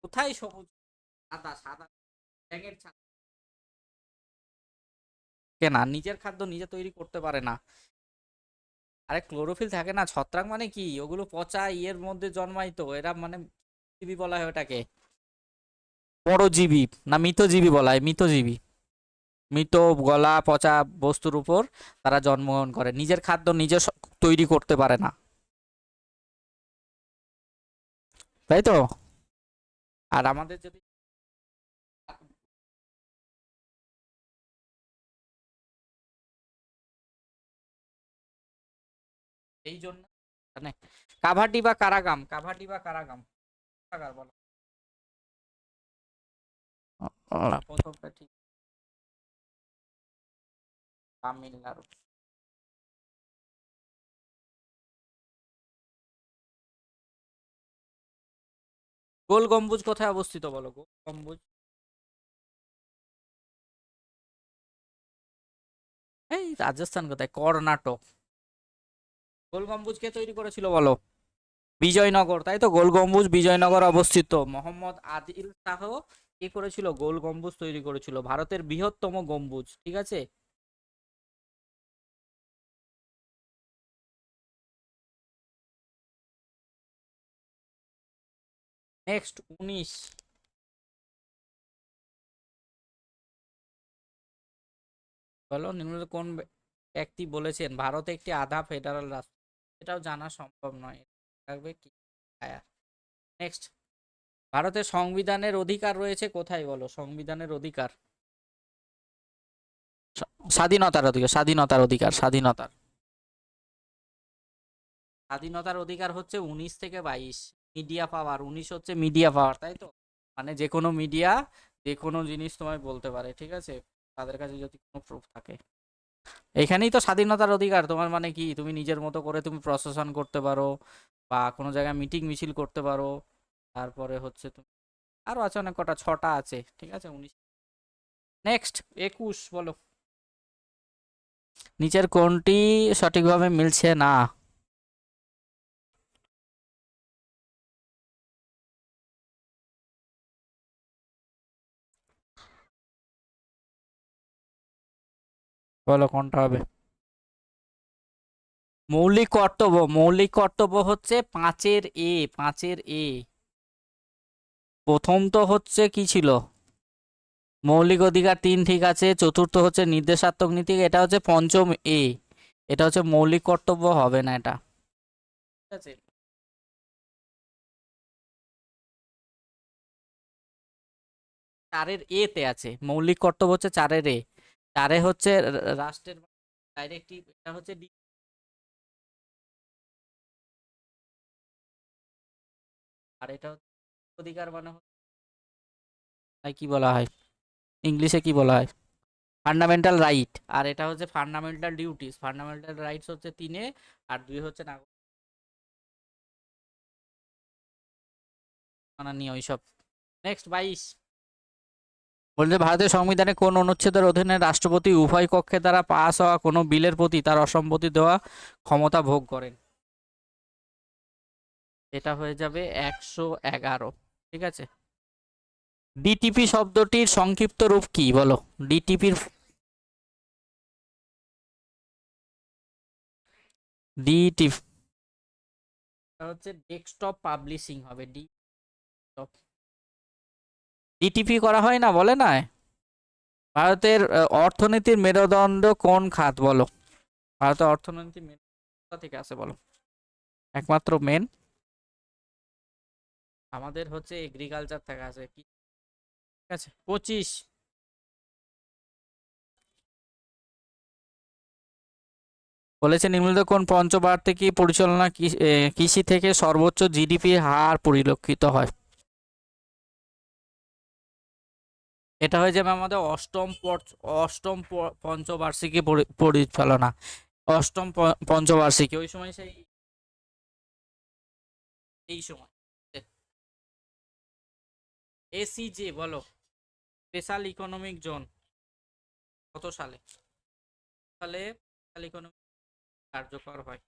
কোথায় সবুজ? সাদা সাদা। ব্যাঙের ছাতা। না, নিজের খাদ্য নিজে তৈরি করতে পারে না। আরে ক্লোরোফিল থাকে না, ছত্রাক মানে কি ওগুলো পচা ইয়ের মধ্যে জন্মায়, তো এরা মানে জীবী বলা হয় ওটাকে। পরজীবী। না মৃতজীবী বলা হয়, মৃতজীবী। মৃত গলা পচা বস্তুর উপর তারা জন্মগ্রহণ করে, নিজের খাদ্য নিজে তৈরি করতে পারে না, তাই তো। আর আমাদের যদি এই জন্য মানে কাভার্ডি বা কারাগাম, কাভার্ডি বা কারাগাম। কারাগার বলো। প্রথমটা ঠিক। তামিলনাড়ু। গোল গম্বুজ কোথায় অবস্থিত বলো, গোল গম্বুজ। এই রাজস্থান কোথায়, কর্ণাটক। গোল গম্বুজ কে তৈরি করেছিল বলো। বিজয়নগর, তাই তো। গোল গম্বুজ বিজয়নগর অবস্থিত। মোহাম্মদ আদিল শাহ কি করেছিল, গোল গম্বুজ তৈরি করেছিল, ভারতের বৃহত্তম গম্বুজ, ঠিক আছে। নেক্সট 19 বলো, নিম্নলিখিত কোন ব্যক্তি বলেছেন ভারত একটি আধা ফেডারাল রাষ্ট্র? এটাও জানা সম্ভব নয়। থাকবে কি। নেক্সট, ভারতের সংবিধানের অধিকার রয়েছে কোথায় বলো, সংবিধানের অধিকার। স্বাধীনতার অধিকার, স্বাধীনতার অধিকার, স্বাধীনতার। স্বাধীনতার অধিকার হচ্ছে 19 থেকে 22। মিডিয়া পাওয়ার 19 হচ্ছে মিডিয়া পাওয়ার, তাই তো। মানে যে কোনো মিডিয়া যে কোনো জিনিস তোমায় বলতে পারে, ঠিক আছে, তাদের কাছে যদি কোনো প্রুফ থাকে। এখানেই তো স্বাধীনতার অধিকার, তোমার মানে কি তুমি নিজের মতো করে তুমি প্রশাসন করতে পারো, বা কোনো জায়গায় মিটিং মিছিল করতে পারো। তারপরে হচ্ছে তুমি আরো আছে অনেক কটা, 6টা আছে, ঠিক আছে। 19। নেক্সট 21 বলো। নিচের কোনটি সঠিকভাবে মিলছে না? বলো কোনটা হবে? মৌলিক কর্তব্য হচ্ছে 5-এর এ, 5-এর-এ। প্রথম তো হচ্ছে কি ছিল? মৌলিক অধিকার 3, ঠিক আছে। চতুর্থ হচ্ছে নির্দেশাত্মক নীতি, এটা হচ্ছে পঞ্চম-এ। এটা হচ্ছে মৌলিক কর্তব্য, হবে না এটা। ঠিক আছে। 4-এর-এ তে আছে মৌলিক কর্তব্য, হচ্ছে 4-এর-এ। 4-এ হচ্ছে রাষ্ট্রের ডাইরেক্টিভ, এটা হচ্ছে আর এটা হচ্ছে অধিকার মানে কি বলা হয়, ইংলিশে কি বলা হয়? Fundamental right. আর এটা হচ্ছে ফান্ডামেন্টাল ডিউটিস। ফান্ডামেন্টাল রাইটস হচ্ছে 3-এ, আর 2 হচ্ছে নাগরিক নিয়ে ওইসব। নেক্সট 22 বলছে ভারতীয় সংবিধানে কোন অনুচ্ছেদের অধীনে রাষ্ট্রপতি উভয় কক্ষের দ্বারা পাস হওয়া কোনো বিলের প্রতি তার অসম্মতি দেওয়া ক্ষমতা ভোগ করেন? এটা হয়ে যাবে 111। ঠিক আছে। ডিটিপি শব্দটির সংক্ষিপ্ত রূপ কি বলো? ডিটিপির ডিটিপি হচ্ছে ডেস্কটপ পাবলিশিং হবে, ডেস্কটপ। ডিটিপি করা হয় না, বলে না। ভারতের অর্থনীতির মেরুদণ্ড কোন খাত বলো? ভারতের অর্থনীতির মেরুদণ্ড কোথা থেকে আসে বলো? একমাত্র মেন আমাদের হচ্ছে এগ্রিকালচার থেকে আসে। ঠিক আছে। 25 বলেছে নিম্নলিখিত কোন পঞ্চবার্ষিকী পরিচালনা কৃষি থেকে সর্বোচ্চ জিডিপি হার পরিলক্ষিত হয়? এটা হয়ে যাবে আমাদের অষ্টম পঞ্চবার্ষিকী পরিচালনা। অষ্টম পঞ্চবার্ষিকী ওই সময় এই সময় এসিজে বলো, স্পেশাল ইকোনমিক জোন, কত সালে স্পেশাল ইকোনমিক কার্যকর হয়?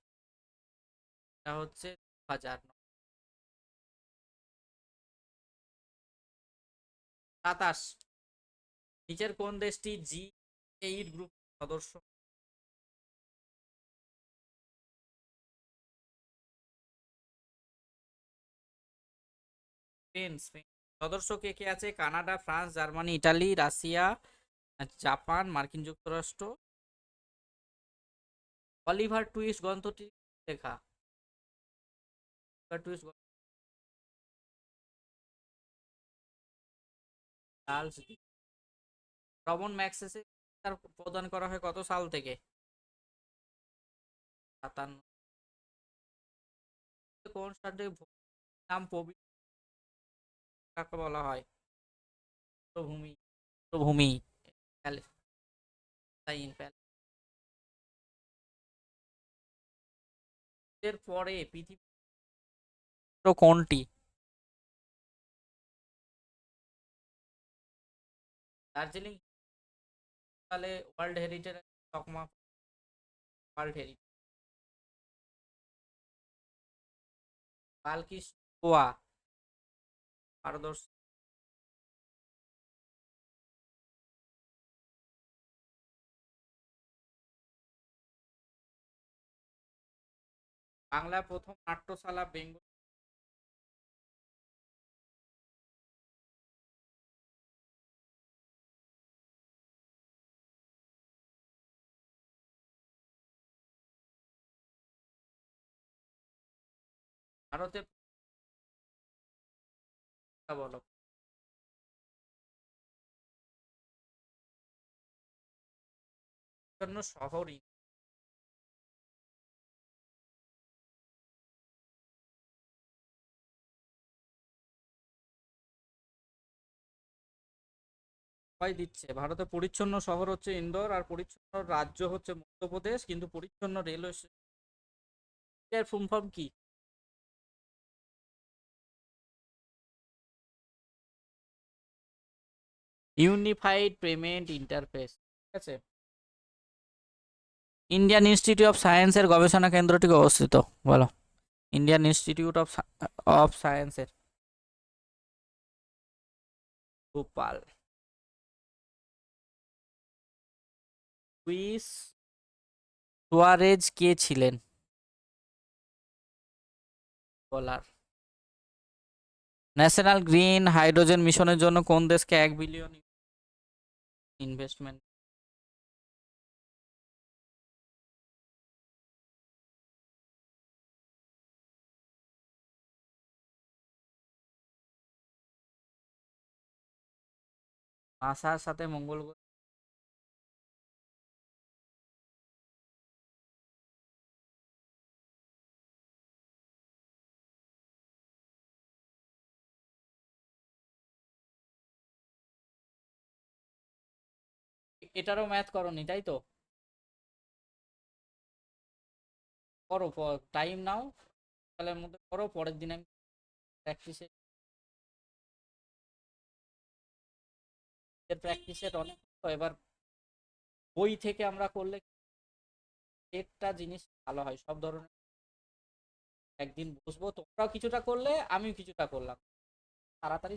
এটা হচ্ছে 2009। 27 নিচের কোন দেশটি G8 গ্রুপ সদস্য? স্পেন। সদস্য কে কে আছে? Canada, France, Germany, Italy, Russia, Japan, মার্কিন যুক্তরাষ্ট্র। অলিভার টুইস্ট গ্রন্থটি লেখা? অলিভার টুইস্ট চার্লস রবন ম্যাকসেসে তার প্রদান করা হয় কত সাল থেকে? 57। কোন সালে নাম পবিত্র কাকে বলা হয়? ভূমি, ভূমি এর পরে পৃথিবীর কোনটি? দার্জিলিং তাহলে ওয়ার্ল্ড হেরিটেজ তকমা, ওয়ার্ল্ড হেরিটেজ। বালকিস গোয়া পারদর্শী। বাংলা প্রথম নাট্যশালা বেঙ্গল। ভারতের বলো। জন্য শহরই সবাই দিচ্ছে। ভারতের পরিচ্ছন্ন শহর হচ্ছে ইন্দোর, আর পরিচ্ছন্ন রাজ্য হচ্ছে মধ্যপ্রদেশ, কিন্তু পরিচ্ছন্ন রেলওয়ে এর ফুল ফর্ম কি? Unified payment interface. ঠিক আছে। ইন্ডিয়ান ইনস্টিটিউট অফ সায়েন্সের গবেষণা কেন্দ্রটি অবস্থিত? বলো। ইন্ডিয়ান ইনস্টিটিউট অফ সায়েন্সের ভোপাল। লুইস সুয়ারেজ কে ছিলেন? বলার। ন্যাশনাল গ্রিন হাইড্রোজেন মিশনের জন্য কোন দেশকে 1 বিলিয়ন ইনভেস্টমেন্ট? নাসার সাথে মঙ্গল গ্রহ। এটারও ম্যাথ করনি তাই তো? করো, টাইম নাও, সকালের মধ্যে করো, পরের দিন আমি প্র্যাকটিসে প্র্যাকটিসের অনেক তো। এবার বই থেকে আমরা করলে একটা জিনিস ভালো হয়, সব ধরনের। একদিন বসবো, তোমরাও কিছুটা করলে আমিও কিছুটা করলাম, তাড়াতাড়ি